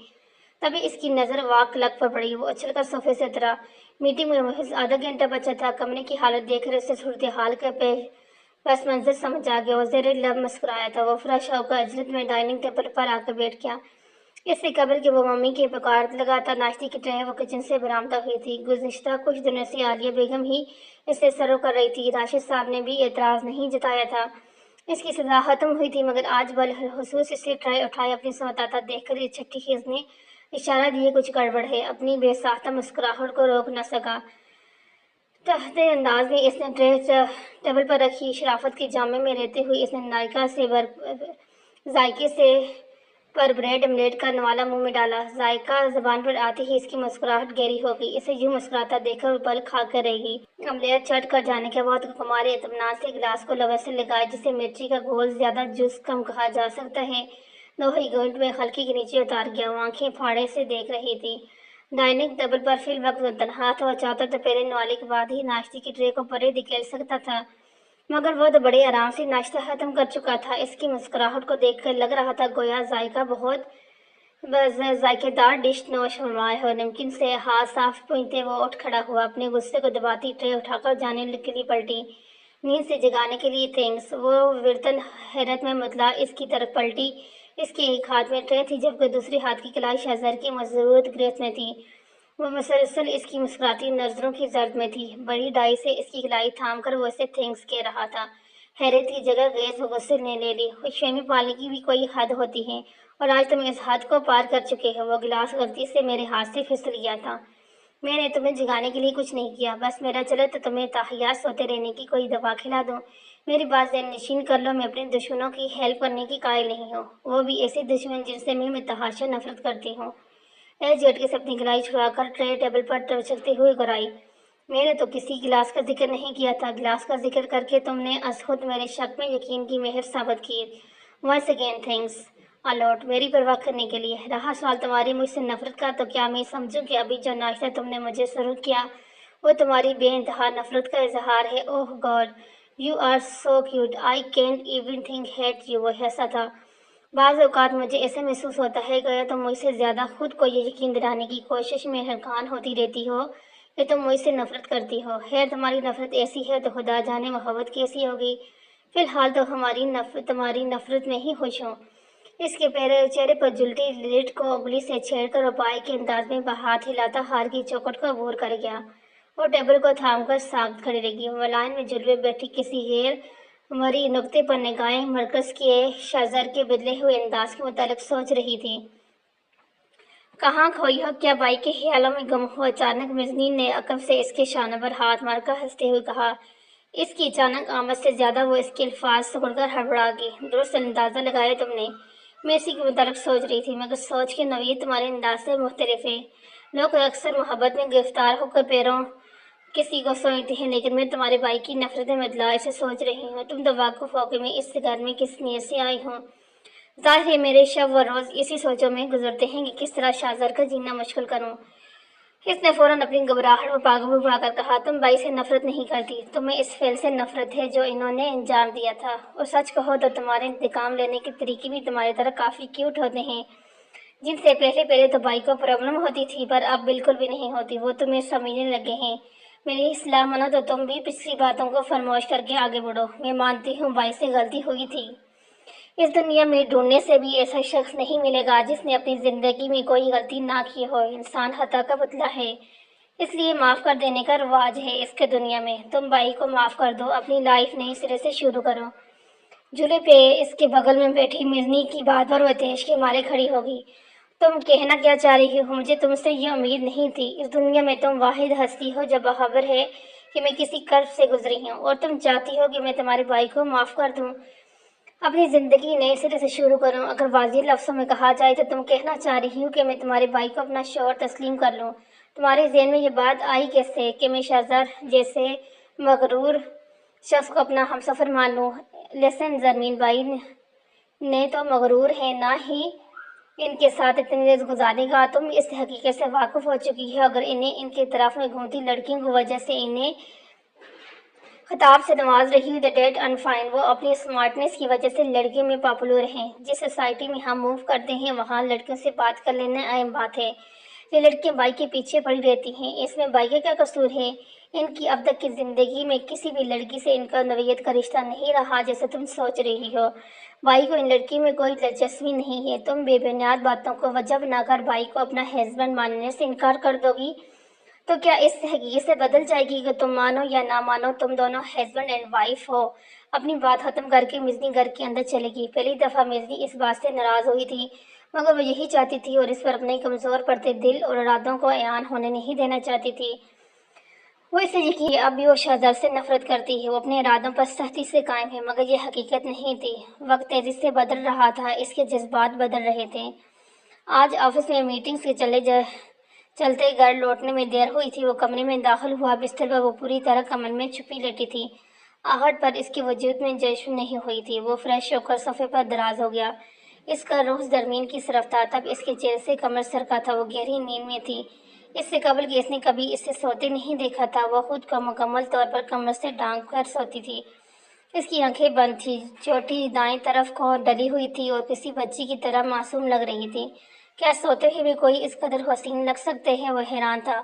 تبھی اس کی نظر واک کلک پر پڑی۔ وہ اچھل کر صوفے سے اترا۔ میٹنگ میں محض آدھا گھنٹہ بچا تھا۔ کمرے کی حالت دیکھ کر اسے صورتحال کا پس منظر سمجھ آ گیا۔ وہ زیر لب مسکرایا تھا۔ وہ فریش ہو کر عجلت میں ڈائننگ ٹیبل پر آ کر بیٹھ گیا۔ اس سے قبل کہ وہ ممی کی پکار لگاتا ناشتے کی ٹرے وہ کچن سے برآمدہ ہوئی تھی۔ گزشتہ کچھ دنوں سے عالیہ بیگم ہی اس سے سرو کر رہی تھی۔ راشد صاحب نے بھی اعتراض نہیں جتایا تھا۔ اس کی سزا ختم ہوئی تھی مگر آج بالخصوص اسے ٹرے اٹھائے اپنی سمتاتا دیکھ کر یہ چھٹی خیز نے اشارہ دیے کچھ گڑبڑ ہے۔ اپنی بے ساختہ مسکراہٹ کو روک نہ سکا۔ تحت انداز میں اس نے ٹرے ٹیبل پر رکھی۔ شرافت کے جامے میں رہتے ہوئے اس نے ذائقے سے پر بریڈ آملیٹ کا نوالا منہ میں ڈالا۔ ذائقہ زبان پر آتے ہی اس کی مسکراہٹ گہری ہو گئی۔ اسے یوں مسکراتا دیکھ کر وہ پل کھا کر رہ گئی۔ آملیٹ چٹ کر جانے کے بعد کمال اطمینان سے گلاس کو لبوں سے لگائے، جسے مرچی کا گھول زیادہ جز کم کہا جا سکتا ہے، دوہری گھونٹ میں خلقی کے نیچے اتار گیا۔ وہ آنکھیں پھاڑے سے دیکھ رہی تھی۔ ڈائننگ ٹیبل پر فی الوقت وہ تنہا تھا۔ وہ چاہتا تو پہلے نوالے کے بعد ہی ناشتے کی ٹرے کو پرے دھکیل سکتا تھا مگر وہ تو بڑے آرام سے ناشتہ ختم کر چکا تھا۔ اس کی مسکراہٹ کو دیکھ کر لگ رہا تھا گویا بہت ذائقہ دار ڈش نوش فرمائے ہو۔ نمکین سے ہاتھ صاف پوچھتے وہ اٹھ کھڑا ہوا، اپنے غصے کو دباتی ٹرے اٹھا کر جانے کے لیے پلٹی۔ نیند سے جگانے کے لیے تھینکس۔ وہ ورتن حیرت میں مطلع اس کی طرف پلٹی۔ اس کے ایک ہاتھ میں ٹرے تھی جبکہ دوسرے ہاتھ کی کلائی شہزر کی مضبوط گرفت میں تھی۔ وہ مسلسل اس کی مسکراتی نظروں کی زرد میں تھی۔ بڑی ڈائی سے اس کی کلائی تھام کر وہ اسے تھینکس کہہ رہا تھا۔ حیرت کی جگہ گیز و غصے نے لے لی۔ خوش فہمی پالنے کی بھی کوئی حد ہوتی ہے اور آج تم اس حد کو پار کر چکے ہو۔ وہ گلاس غلطی سے میرے ہاتھ سے پھسل گیا تھا۔ میں نے تمہیں جگانے کے لیے کچھ نہیں کیا، بس میرا چلے تو تمہیں تاحیات سوتے رہنے کی کوئی دوا کھلا دوں۔ میری بات ذہن نشین کر لو، میں اپنے دشمنوں کی ہیلپ کرنے کی قائل نہیں ہوں، وہ بھی ایسے دشمن جن سے میں تحاشا نفرت کرتی ہوں۔ جھٹکے سے اپنی کلائی چھڑا کر ٹرے ٹیبل پر ٹچکتے ہوئے گرائی۔ میں نے تو کسی گلاس کا ذکر نہیں کیا تھا۔ گلاس کا ذکر کر کے تم نے از خود میرے شک میں یقین کی مہر ثابت کی۔ ونس اگین تھینکس الاٹ میری پرواہ کرنے کے لیے۔ رہا سوال تمہاری مجھ سے نفرت کا تو کیا میں سمجھوں کہ ابھی جو ناشتہ تم نے مجھے سرو کیا وہ تمہاری بے انتہا نفرت کا اظہار ہے؟ Oh God, you are so cute, I can't even think hate you. وہ ایسا تھا۔ بعض اوقات مجھے ایسا محسوس ہوتا ہے گویا تم مجھ سے زیادہ خود کو یہ یقین دلانے کی کوشش میں حرکان ہوتی رہتی ہو کہ تم مجھ سے نفرت کرتی ہو۔ خیر تمہاری نفرت ایسی ہے تو خدا جانے محبت کیسی ہوگی۔ فی الحال تو تمہاری نفرت میں ہی خوش ہوں۔ اس کے چہرے پر جلتی لٹ کو انگلی سے چھیڑ کر وہ پائے کے انداز میں ہاتھ ہلاتا ہار کی چوکٹ کو عبور کر گیا اور ٹیبل کو تھام کر ساکت کھڑی رہی۔ وہ لائن میں جلوے بیٹھی کسی غیر مری نقطے پر نگاہیں مرکز کے شہزار کے بدلے ہوئے انداز کے متعلق سوچ رہی تھی۔ کہاں کھوئی ہو؟ کیا بائی کے خیالوں میں گم ہو؟ اچانک میزنین نے عقب سے اس کے شانوں پر ہاتھ مار کر ہنستے ہوئے کہا۔ اس کی اچانک آمد سے زیادہ وہ اس کے الفاظ سن کر ہڑبڑا گئی۔ درست اندازہ لگایا تم نے، میں اسی کے متعلق سوچ رہی تھی، مگر سوچ کی نوعیت تمہارے انداز سے مختلف ہے۔ لوگ اکثر محبت میں گرفتار ہو کر پیروں کسی کو سوچتے ہیں، لیکن میں تمہارے بھائی کی نفرت بدلا سے سوچ رہی ہوں۔ تم تو واقف ہو کہ میں اس گھر میں کس نیت سے آئی ہوں۔ ظاہر ہے میرے شب و روز اسی سوچوں میں گزرتے ہیں کہ کس طرح شہزار کا جینا مشکل کروں۔ اس نے فوراً اپنی گھبراہٹ پر قابو پا کر کہا، تم بائی سے نفرت نہیں کرتی، تمہیں اس فعل سے نفرت ہے جو انہوں نے انجام دیا تھا، اور سچ کہو تو تمہارے انتقام لینے کے طریقے بھی تمہاری طرح کافی کیوٹ ہوتے ہیں، جن سے پہلے تو بائی کو پرابلم ہوتی تھی پر اب بالکل بھی نہیں ہوتی۔ وہ تمہیں سمجھنے لگے ہیں۔ میری اصلاح مانو تو تم بھی پچھلی باتوں کو فراموش کر کے آگے بڑھو۔ میں مانتی ہوں بائی سے غلطی ہوئی تھی۔ اس دنیا میں ڈھونڈنے سے بھی ایسا شخص نہیں ملے گا جس نے اپنی زندگی میں کوئی غلطی نہ کی ہو۔ انسان خطا کا پتلا ہے، اس لیے معاف کر دینے کا رواج ہے اس کے دنیا میں۔ تم بائی کو معاف کر دو، اپنی لائف نئی سرے سے شروع کرو۔ جھولے پہ اس کے بغل میں بیٹھی میزنی کی بات پر وہ تیش کے مارے کھڑی ہوگی۔ تم کہنا کیا چاہ رہی ہو؟ مجھے تم سے یہ امید نہیں تھی۔ اس دنیا میں تم واحد ہستی ہو جو باخبر ہے کہ میں کسی کرب سے گزری ہوں، اور تم چاہتی ہو کہ میں تمہارے بھائی کو معاف کر دوں، اپنی زندگی نئے سرے سے شروع کروں۔ اگر واضح لفظوں میں کہا جائے تو تم کہنا چاہ رہی ہو کہ میں تمہارے بھائی کو اپنا شوہر تسلیم کر لوں۔ تمہارے ذہن میں یہ بات آئی کیسے کہ میں شہزار جیسے مغرور شخص کو اپنا ہمسفر مان لوں؟ لیسن زرمین بائی نے تو مغرور ہیں، نہ ہی ان کے ساتھ اتنی دیر گزارے گا۔ تم اس حقیقت سے واقف ہو چکی ہے اگر انہیں ان کے اطراف میں گھومتی لڑکیوں کی وجہ سے انہیں خطاب سے نواز رہی ہوں، دیٹ اینڈ فائن۔ وہ اپنی اسمارٹنیس کی وجہ سے لڑکیوں میں پاپولر ہیں۔ جس سوسائٹی میں ہم موو کرتے ہیں وہاں لڑکیوں سے بات کر لینا اہم بات ہے۔ یہ لڑکیاں بائی کے پیچھے پڑی رہتی ہیں، اس میں بائی کا کیا قصور ہے؟ ان کی اب تک کی زندگی میں کسی بھی لڑکی سے ان کا نوعیت کا رشتہ نہیں رہا جیسے تم سوچ رہی ہو۔ بائی کو ان لڑکیوں میں کوئی دلچسپی نہیں ہے۔ تم بے بنیاد باتوں کو وجہ بنا کر بائی کو اپنا ہسبینڈ ماننے سے انکار کر دو گی تو کیا اس حقیقت سے بدل جائے گی کہ تم مانو یا نہ مانو تم دونوں ہسبینڈ اینڈ وائف ہو؟ اپنی بات ختم کر کے میزنی گھر کے اندر چلے گی۔ پہلی دفعہ میزنی اس بات سے ناراض ہوئی تھی، مگر وہ یہی چاہتی تھی اور اس پر اپنے کمزور پڑتے دل اور ارادوں کو عیان ہونے نہیں دینا چاہتی تھی۔ وہ اسے یقین ہے اب بھی وہ شہزار سے نفرت کرتی ہے، وہ اپنے ارادوں پر سختی سے قائم ہے، مگر یہ حقیقت نہیں تھی۔ وقت تیزی سے بدل رہا تھا، اس کے جذبات بدل رہے تھے۔ آج آفس میں میٹنگز کے چلتے گھر لوٹنے میں دیر ہوئی تھی۔ وہ کمرے میں داخل ہوا، بستر پر وہ پوری طرح کمل میں چھپی لیٹی تھی، آہٹ پر اس کے وجود میں جشن نہیں ہوئی تھی۔ وہ فریش ہو کر صفحے پر دراز ہو گیا، اس کا رخ زرمین کی طرف تھا، تب اس کے چہرے سے کمر سرکا تھا، وہ گہری نیند میں تھی۔ اس سے قبل کہ اس نے کبھی اسے سوتے نہیں دیکھا تھا، وہ خود کو مکمل طور پر کمر سے ڈھانپ کر سوتی تھی۔ اس کی آنکھیں بند تھیں، چوٹی دائیں طرف کو ڈلی ہوئی تھی اور کسی بچی کی طرح معصوم لگ رہی تھی۔ کیا سوتے ہوئے بھی کوئی اس قدر حسین لگ سکتے ہیں؟ وہ حیران تھا۔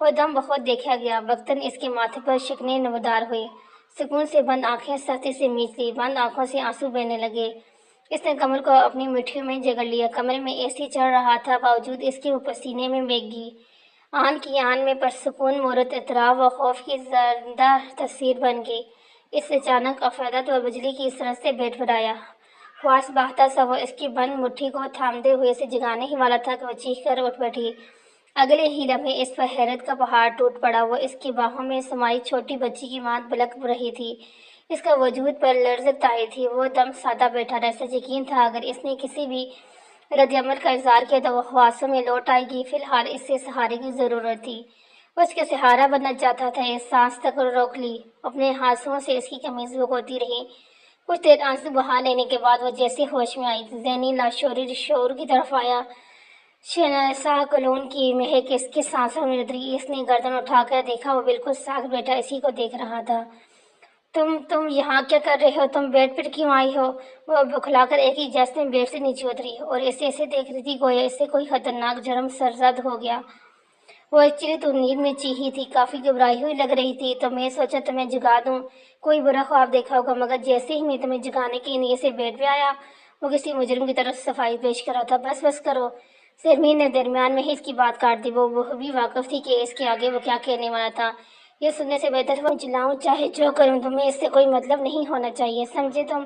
وہ دم بخود دیکھا گیا، وقتاً اس کے ماتھے پر شکنیں نمودار ہوئی۔ سکون سے بند آنکھیں سختی سے میچ لی، بند آنکھوں سے آنسو بہنے لگے۔ اس نے کمر کو اپنی مٹھیوں میں جگڑ لیا۔ کمرے میں اے سی چل رہا تھا، باوجود اس کے وہ پسینے میں بھیگ گئی۔ آن کی آن میں پرسکون مورت اضطراب و خوف کی زندہ تصویر بن گئی۔ اس سے اچانک افادت و بجلی کی سرعت سے بیٹ پر آیا۔ خواص باختہ سا وہ اس کی بند مٹھی کو تھامتے ہوئے اسے جگانے ہی والا تھا کہ وہ چیخ کر اٹھ بیٹھی۔ اگلے ہی لمحے اس پر حیرت کا پہاڑ ٹوٹ پڑا۔ وہ اس کی باہوں میں سمائی چھوٹی بچی کی مانند بلک رہی تھی، اس کا وجود پر لرز طاری تھی۔ وہ دم سادہ بیٹھا، ایسا یقین تھا اگر اس نے کسی بھی رد عمل کا اظہار کیا تو وہ حواسوں میں لوٹ آئے گی۔ فی الحال اس سے سہارے کی ضرورت تھی، وہ اس کے سہارا بننا چاہتا تھا۔ ایک سانس تک روک لی، اپنے ہاتھوں سے اس کی قمیض بھگوتی رہی۔ کچھ دیر آنسو بہا لینے کے بعد وہ جیسے ہوش میں آئی، ذہنی لاشعوری شعور کی طرف آیا۔ شہنشاہ کلون کی مہک اس کے سانسوں میں اتری۔ اس نے گردن اٹھا کر دیکھا، وہ بالکل ساکت بیٹھا اسی کو دیکھ رہا تھا۔ تم یہاں کیا کر رہے ہو؟ تم بیڈ پر کیوں آئی ہو؟ وہ بکھلا کر ایک ہی جیس میں بیڈ سے نیچے اتری اور ایسے دیکھ رہی تھی گویا اس سے کوئی خطرناک جرم سرزد ہو گیا۔ وہ ایکچولی تو نیند میں چیخی تھی، کافی گھبرائی ہوئی لگ رہی تھی، تو میں سوچا تمہیں جگا دوں، کوئی برا خواب دیکھا ہوگا، مگر جیسے ہی میں تمہیں جگانے کی نیت سے بیڈ پہ آیا وہ کسی مجرم کی طرف صفائی پیش کر رہا تھا۔ بس بس کرو، زرمین نے درمیان میں ہی اس کی بات کاٹ دی۔ وہ بھی واقف تھی کہ اس کے آگے وہ کیا کہنے والا تھا۔ یہ سننے سے بہتر ہوا چلاؤں چاہے جو کروں، تمہیں اس سے کوئی مطلب نہیں ہونا چاہیے، سمجھے؟ تم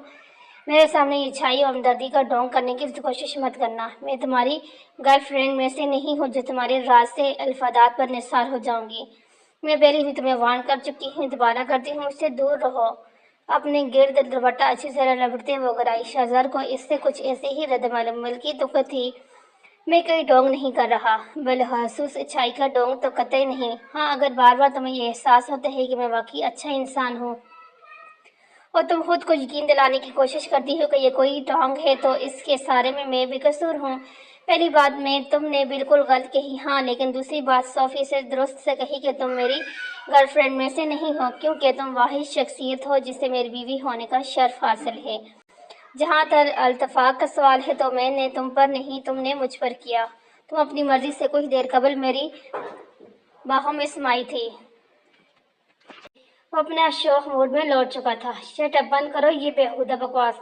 میرے سامنے یہ چھائی اور ہمدردی کا ڈھونگ کرنے کی کوشش مت کرنا۔ میں تمہاری گرل فرینڈ میں سے نہیں ہوں جو تمہارے راز سے الفاظات پر نثار ہو جاؤں گی۔ میں پہلے بھی تمہیں وارن کر چکی ہوں، دوبارہ کرتی ہوں، اس سے دور رہو۔ اپنے گرد دوپٹہ اچھی طرح لپٹتے وہ گرائی۔ شہزار کو اس سے کچھ ایسے ہی رد عمل کی تو تھی۔ میں کوئی ڈونگ نہیں کر رہا، بالخصوص اچھائی کا ڈونگ تو قطعی نہیں۔ ہاں، اگر بار بار تمہیں یہ احساس ہوتا ہے کہ میں واقعی اچھا انسان ہوں اور تم خود کو یقین دلانے کی کوشش کرتی ہو کہ یہ کوئی ڈونگ ہے، تو اس کے سارے میں بے قصور ہوں۔ پہلی بات میں تم نے بالکل غلط کہی، ہاں، لیکن دوسری بات 100% درست سے کہی کہ تم میری گرل فرینڈ میں سے نہیں ہو، کیونکہ تم واحد شخصیت ہو جسے میری بیوی ہونے کا شرف حاصل ہے۔ جہاں تک التفاق کا سوال ہے تو میں نے تم پر نہیں، تم نے مجھ پر کیا۔ تم اپنی مرضی سے کچھ دیر قبل میری باہوں میں سمائی تھی۔ وہ اپنا شوخ موڈ میں لوٹ چکا تھا۔ شٹ اپ، بند کرو یہ بیہودہ بکواس۔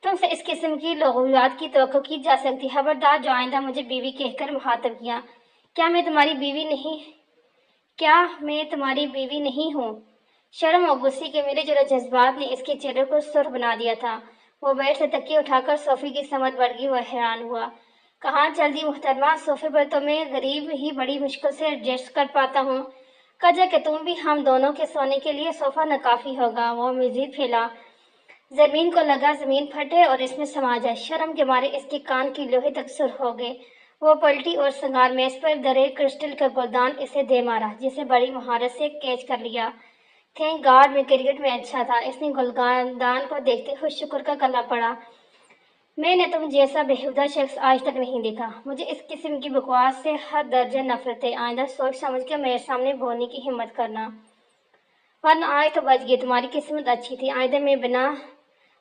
تم سے اس قسم کی لغویات کی توقع کی جا سکتی۔ خبردار جو آئندہ مجھے بیوی کہہ کر مخاطب کیا۔ کیا میں تمہاری بیوی نہیں ہوں؟ شرم اور غصے کے میرے جڑے جذبات نے اس کے چہرے کو سرخ بنا دیا تھا۔ وہ بیڈ سے تکیے اٹھا کر صوفے کی سمت بڑھ گئی۔ وہ حیران ہوا۔ کہاں چل دی محترمہ؟ صوفے پر تو میں غریب ہی بڑی مشکل سے ایڈجسٹ کر پاتا ہوں۔ کجا کہ تم بھی ہم دونوں کے سونے کے لیے صوفہ ناکافی ہوگا۔ وہ مزید پھیلا۔ زمین کو لگا زمین پھٹے اور اس میں سما جائے۔ شرم کے مارے اس کے کان کی لوہے تک سرخ ہو گئے۔ وہ پلٹی اور سنگار میز پر درے کرسٹل کا گلدان اسے دے مارا، جسے بڑی مہارت سے کیچ کر لیا۔ تھینک گاڈ میں کرکٹ میں اچھا تھا، اس نے گلدان کو دیکھتے ہوئے شکر کا کلمہ پڑھا۔ میں نے تم جیسا بیہودہ شخص آج تک نہیں دیکھا۔ مجھے اس قسم کی بکواس سے حد درجہ نفرت ہے۔ آئندہ سوچ سمجھ کے میرے سامنے بولنے کی ہمت کرنا، ورنہ آج تو بچ گئی۔ تمہاری قسمت اچھی تھی، آئندہ میں بنا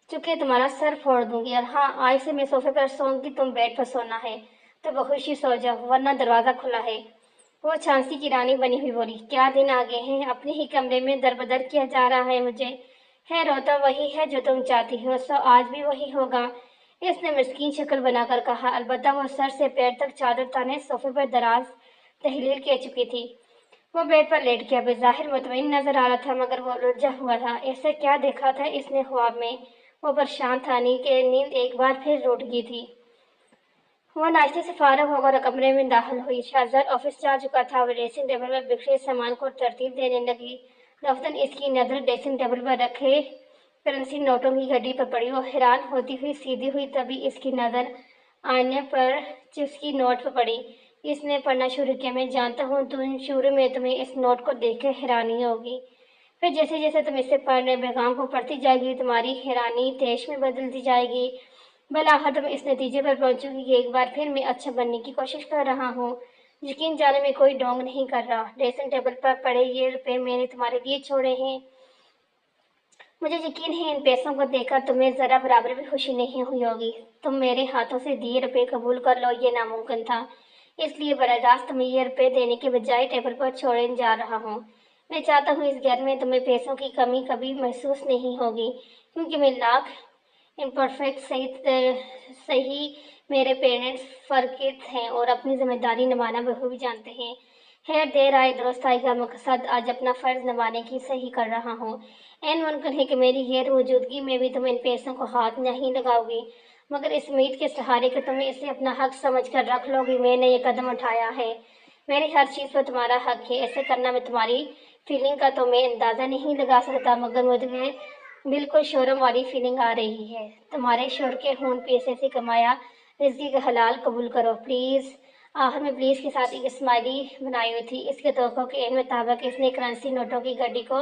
چکے تمہارا سر پھوڑ دوں گی۔ اور ہاں، آج سے میں صوفے پر سوؤں گی، تم بیڈ پر سونا ہے تو بخوشی سو جاؤ، ورنہ دروازہ کھلا ہے۔ وہ چھانسی کی رانی بنی ہوئی بولی۔ کیا دن آ گئے ہیں، اپنے ہی کمرے میں دربدر کیا جا رہا ہے مجھے۔ خیر ہوتا وہی ہے جو تم چاہتی ہو، سو آج بھی وہی ہوگا، اس نے مسکین شکل بنا کر کہا۔ البتہ وہ سر سے پیر تک چادر تانے صوفے پر دراز تحلیل کر چکی تھی۔ وہ بیڈ پر لیٹ گیا، بظاہر مطمئن نظر آ رہا تھا، مگر وہ الجھا ہوا تھا۔ ایسا کیا دیکھا تھا اس نے خواب میں؟ وہ پریشان تھا، نیند ایک بار پھر روٹ گئی تھی۔ وہ ناشتے سے فارغ ہو کر کمرے میں داخل ہوئی۔ شہزاد آفس جا چکا تھا۔ وہ ڈریسنگ ٹیبل پر بکھرے سامان کو ترتیب دینے لگی۔ دفتراً اس کی نظر ڈریسنگ ٹیبل پر رکھے کرنسی نوٹوں کی گڈی پر پڑی۔ وہ حیران ہوتی ہوئی سیدھی ہوئی، تبھی اس کی نظر آئینے پر چپس کی نوٹ پر پڑی۔ اس نے پڑھنا شروع کیا۔ میں جانتا ہوں شروع میں تمہیں اس نوٹ کو دیکھ کر حیرانی ہوگی، پھر جیسے جیسے تم اسے پڑھنے پیغام کو پڑھتی جائے گی تمہاری حیرانی طیش میں بدلتی جائے گی۔ بالآخر تم اس نتیجے پر پہنچو گی کہ ایک بار پھر میں اچھا بننے کی کوشش کر رہا ہوں۔ یقین جانے میں کوئی ڈونگ نہیں کر رہا۔ ڈریسنگ ٹیبل پر پڑے یہ روپے میں نے تمہارے لیے چھوڑے ہیں۔ مجھے یقین ہے ان پیسوں کو دیکھ کر تمہیں ذرا برابر بھی خوشی نہیں ہوئی ہوگی۔ تم میرے ہاتھوں سے دیے روپے قبول کر لو، یہ ناممکن تھا، اس لیے براہ راست تمہیں یہ روپے دینے کے بجائے ٹیبل پر چھوڑے جا رہا ہوں۔ میں چاہتا ہوں اس گھر میں تمہیں پیسوں کی کمی کبھی محسوس نہیں ہوگی، کیونکہ میں لاکھ امپرفیکٹ صحیح میرے پیرنٹس فرقت ہیں اور اپنی ذمہ داری نبھانا بخوبی جانتے ہیں۔ خیر دیر آئے درست آئے کا مقصد، آج اپنا فرض نبھانے کی صحیح کر رہا ہوں۔ این ممکن ہے کہ میری غیر موجودگی میں بھی تم ان پیسوں کو ہاتھ نہیں لگاؤ گی، مگر اس امید کے سہارے کہ تم اسے اپنا حق سمجھ کر رکھ لو گی میں نے یہ قدم اٹھایا ہے۔ میری ہر چیز پر تمہارا حق ہے، ایسے کرنا میں تمہاری فیلنگ کا تو میں اندازہ نہیں لگا سکتا، مگر مجھے بالکل شرم والی فیلنگ آ رہی ہے۔ تمہارے شوہر کے خون پیسے سے کمایا رزق کا حلال قبول کرو پلیز۔ آخر میں پلیز کے ساتھ ایک اسمائلی بنائی ہوئی تھی۔ اس کے توقع کے عین مطابق اس نے کرنسی نوٹوں کی گڈی کو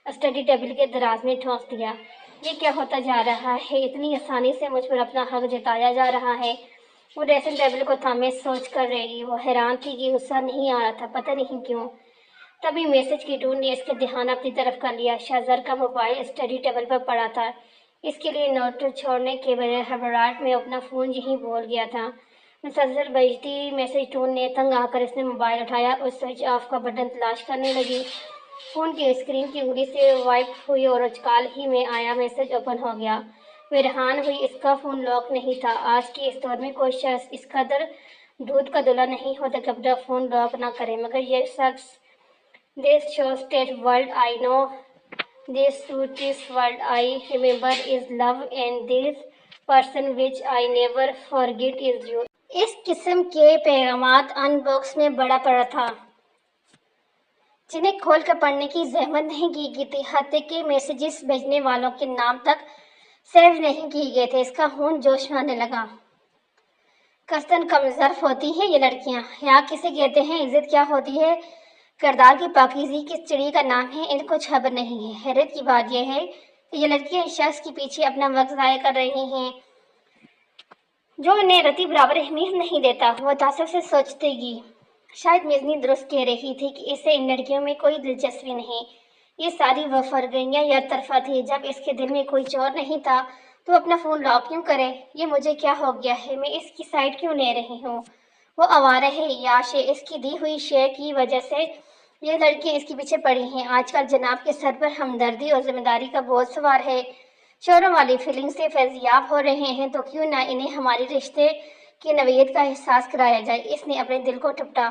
اسٹڈی ٹیبل کے دراز میں ٹھونس دیا۔ یہ کیا ہوتا جا رہا ہے؟ اتنی آسانی سے مجھ پر اپنا حق جتایا جا رہا ہے۔ وہ ڈریسنگ ٹیبل کو تھامے سوچ کر رہ گئی۔ وہ حیران تھی کہ غصہ نہیں آ رہا تھا، پتہ نہیں کیوں۔ تبھی میسج کی ٹون نے اس کا دھیان اپنی طرف کر لیا۔ شہزار کا موبائل اسٹڈی ٹیبل پر پڑا تھا۔ اس کے لیے نوٹ چھوڑنے کے بجائے ہڑبڑاہٹ میں اپنا فون یہیں بھول گیا تھا۔ مسلسل بجتی میسج ٹون نے تنگ آ کر اس نے موبائل اٹھایا اور سوئچ آف کا بٹن تلاش کرنے لگی۔ فون کی اسکرین کی انگلی سے وائپ ہوئی اور اچکال ہی میں آیا میسج اوپن ہو گیا۔ وہ حیران ہوئی، اس کا فون لاک نہیں تھا۔ آج کے اس دور میں کوئی شخص اس قدر دودھ کا دلہا نہیں ہوتا کہ اپنا فون لاک نہ کرے، مگر یہ شخص this shortest world I know, this sweetest world I remember is love, and this person which I never forget is you۔ اس قسم کے پیغامات ان باکس میں بڑا پڑا تھا، جنہیں کھول کر پڑھنے کی زحمت نہیں کی گئی تھی، حتیٰ کہ میسیجز بھیجنے والوں کے نام تک سیو نہیں کیے گئے تھے۔ اس کا خون جوش میں آنے لگا۔ قصداً کم ظرف ہوتی ہیں یہ لڑکیاں، حیا کسے کہتے ہیں، عزت کیا ہوتی ہے، کردار کی پاکیزگی کس چڑی کا نام ہے، ان کو خبر نہیں ہے۔ حیرت کی بات یہ ہے کہ یہ لڑکیاں اس شخص کے پیچھے اپنا وقت ضائع کر رہی ہیں جو انہیں رتی برابر اہمیت نہیں دیتا۔ وہ تعصب سے سوچتے گی، شاید میزنی درست کہہ رہی تھی کہ اسے ان لڑکیوں میں کوئی دلچسپی نہیں۔ یہ ساری وہ فرگیاں یک طرفہ تھی۔ جب اس کے دل میں کوئی چور نہیں تھا تو اپنا فون لاک کیوں کرے؟ یہ مجھے کیا ہو گیا ہے، میں اس کی سائڈ کیوں لے رہی ہوں؟ وہ آوارہ ہے، یاش ہے، اس کی دی ہوئی شے کی وجہ سے یہ لڑکیاں اس کے پیچھے پڑی ہیں۔ آج کل جناب کے سر پر ہمدردی اور ذمہ داری کا بوجھ سوار ہے، شوروں والی فیلنگ سے فیضیاب ہو رہے ہیں، تو کیوں نہ انہیں ہمارے رشتے کی نوعیت کا احساس کرایا جائے۔ اس نے اپنے دل کو ٹپٹا۔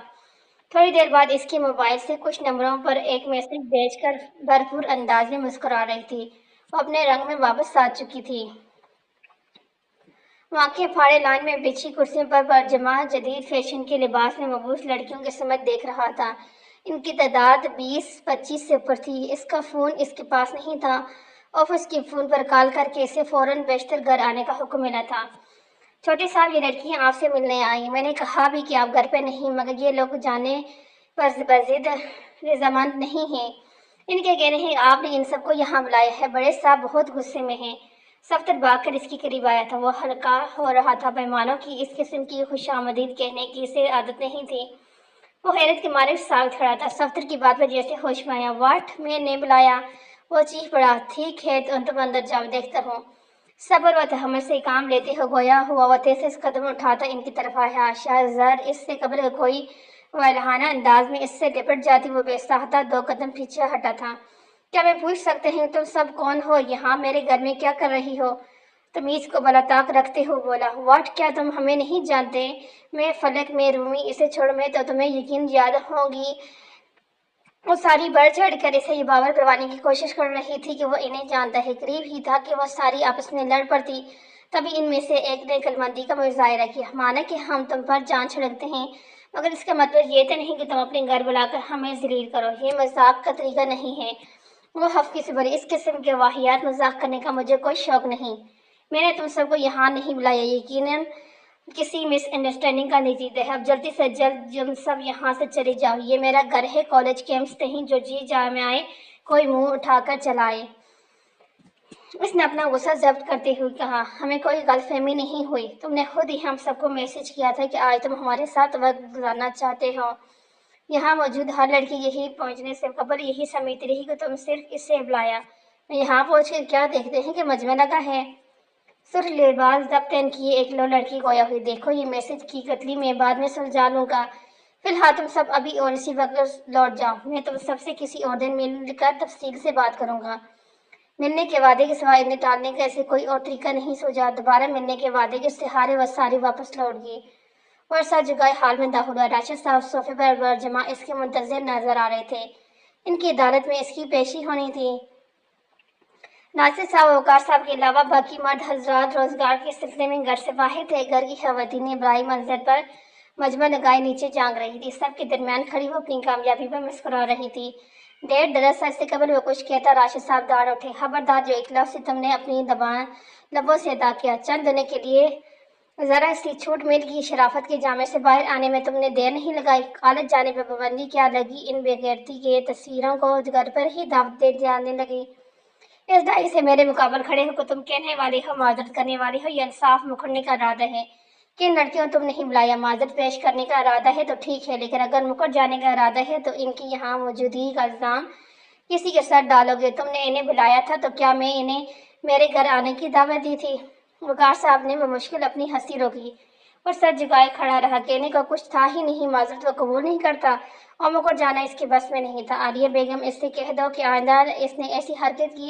تھوڑی دیر بعد اس کے موبائل سے کچھ نمبروں پر ایک میسج بھیج کر بھرپور انداز میں مسکرا رہی تھی۔ وہ اپنے رنگ میں واپس آ چکی تھی۔ آنکھیں پھاڑے لائن میں بچھی کرسیوں پر جمع جدید فیشن کے لباس میں مبوس لڑکیوں کے سمت دیکھ رہا تھا۔ ان کی تعداد 20-25 سے اوپر تھی۔ اس کا فون اس کے پاس نہیں تھا۔ آفس کے فون پر کال کر کے اسے فوراً بیشتر گھر آنے کا حکم ملا تھا۔ چھوٹے صاحب، یہ لڑکیاں آپ سے ملنے آئیں۔ میں نے کہا بھی کہ آپ گھر پہ نہیں، مگر یہ لوگ جانے پر بضد رضامند نہیں ہیں۔ ان کے کہنے ہیں آپ نے ان سب کو یہاں بلایا ہے۔ بڑے صاحب بہت غصے میں ہیں۔ صفتر بھاگ کر اس کے قریب آیا تھا۔ وہ ہلکا ہو رہا تھا۔ مہمانوں کی اس قسم کی خوش آمدید کہنے کی اسے عادت نہیں تھی۔ وہ حیرت کے مارے ثابت کھڑا تھا۔ صفتر کی بات پر جیسے ہوش میں آیا۔ واٹ، میں نے بلایا؟ وہ چیخ پڑا۔ ٹھیک ہے تو تم اندر جاؤ، دیکھتا ہوں۔ صبر و تحمل سے کام لیتے ہو گویا ہوا وہ تیز قدم اٹھاتا ان کی طرف آیا۔ شاہزار اس سے قبل کوئی والہانہ انداز میں اس سے لپٹ جاتی وہ بے ساختہ 2 قدم پیچھے ہٹا تھا۔ کیا میں پوچھ سکتے ہیں تم سب کون ہو؟ یہاں میرے گھر میں کیا کر رہی ہو؟ تمیز کو بلا طاق رکھتے ہوئے بولا۔ واٹ، کیا تم ہمیں نہیں جانتے؟ میں فلک، میں رومی، اسے چھوڑ میں تو تمہیں یقین یاد ہوگی۔ وہ ساری بڑھ چڑھ کر اسے یہ باور کروانے کی کوشش کر رہی تھی کہ وہ انہیں جانتا ہے۔ قریب ہی تھا کہ وہ ساری آپس میں لڑ پڑتی۔ تبھی ان میں سے ایک نے عقلمندی کا مظاہرہ کیا۔ مانا کہ ہم تم پر جان چھڑکتے ہیں، مگر اس کا مطلب یہ تو نہیں کہ تم اپنے گھر بلا کر ہمیں ذلیل کرو۔ یہ مذاق کا طریقہ نہیں ہے۔ وہ ہفکی سے بڑی، اس قسم کے واہیات مذاق کرنے کا مجھے کوئی شوق نہیں۔ میں نے تم سب کو یہاں نہیں بلایا، یقیناً کسی مس انڈرسٹینڈنگ کا نتیجہ ہے۔ اب جلدی سے جلد تم سب یہاں سے چلے جاؤ۔ یہ میرا گھر ہے، کالج کیمپس نہیں جو جی جا میں آئے کوئی منہ اٹھا کر چلائے۔ اس نے اپنا غصہ ضبط کرتے ہوئے کہا۔ ہمیں کوئی غلط فہمی نہیں ہوئی۔ تم نے خود ہی ہم سب کو میسج کیا تھا کہ آج تم ہمارے ساتھ وقت گزارنا چاہتے ہو۔ یہاں موجود ہر لڑکی یہی پہنچنے سے قبل یہی سمجھتی رہی کہ تم صرف اسے بلایا۔ میں یہاں پہنچ کر کیا دیکھتے ہیں کہ مجمع لگا ہے۔ سرخ لباس دبتین کیے ایک لو لڑکی گویا ہوئی۔ دیکھو یہ میسج کی قتلی میں بعد میں سلجھا لوں گا، فی الحال تم سب ابھی اور اسی وقت لوٹ جاؤ۔ میں تم سب سے کسی اور دن مل کر تفصیل سے بات کروں گا۔ ملنے کے وعدے کے سوائے انہیں ٹالنے کا ایسے کوئی اور طریقہ نہیں سوچا۔ دوبارہ ملنے کے وعدے کے سہارے وہ ساری واپس لوٹ گئی اور سر جھکائے حال میں داخل ہوا۔ راشد صاحب صوفے پر برجمع اس کے منتظر نظر آ رہے تھے۔ ان کی عدالت میں اس کی پیشی ہونی تھی۔ ناصر صاحب اور وقار صاحب کے علاوہ باقی مرد حضرات روزگار کے سلسلے میں گھر سے باہر تھے۔ گھر کی خواتینیں برائی منظر پر مجمع لگائے نیچے جانگ رہی تھی۔ سب کے درمیان کھڑی وہ اپنی کامیابی پر مسکرا رہی تھی۔ 1.5 عرصہ سے قبل وہ کچھ کہتا راشد صاحب دوڑ اٹھے۔ خبردار، جو ایک لفظ تم نے اپنی لبوں سے ادا کیا، چند دنوں کے لیے ذرا اس کی چھوٹ مل گئی۔ شرافت کے جامے سے باہر آنے میں تم نے دیر نہیں لگائی۔ کالج جانے پر پابندی کیا لگی؟ ان بے غیرتی کے تصویروں کو گھر پر ہی دعوت دے جانے لگی۔ اس ڈھائی سے میرے مقابل کھڑے ہو کہ تم کہنے والے ہو، معذرت کرنے والے ہو، یہ انصاف مکرنے کا ارادہ ہے کہ ان لڑکیوں تم نہیں بلایا؟ معذرت پیش کرنے کا ارادہ ہے تو ٹھیک ہے، لیکن اگر مکر جانے کا ارادہ ہے تو ان کی یہاں موجودگی کا الزام کسی کے سر ڈالو گے۔ تم نے انہیں بلایا تھا تو کیا میں انہیں میرے گھر آنے کی دعوت دی تھی؟ وقار صاحب نے بمشکل اپنی ہنسی روکی اور سر جھکائے کھڑا رہا۔ کہنے کو کچھ تھا ہی نہیں، معذرت وہ قبول نہیں کرتا اور مکر جانا اس کے بس میں نہیں تھا۔ عالیہ بیگم، اس سے کہہ دو کہ آئندہ اس نے ایسی حرکت کی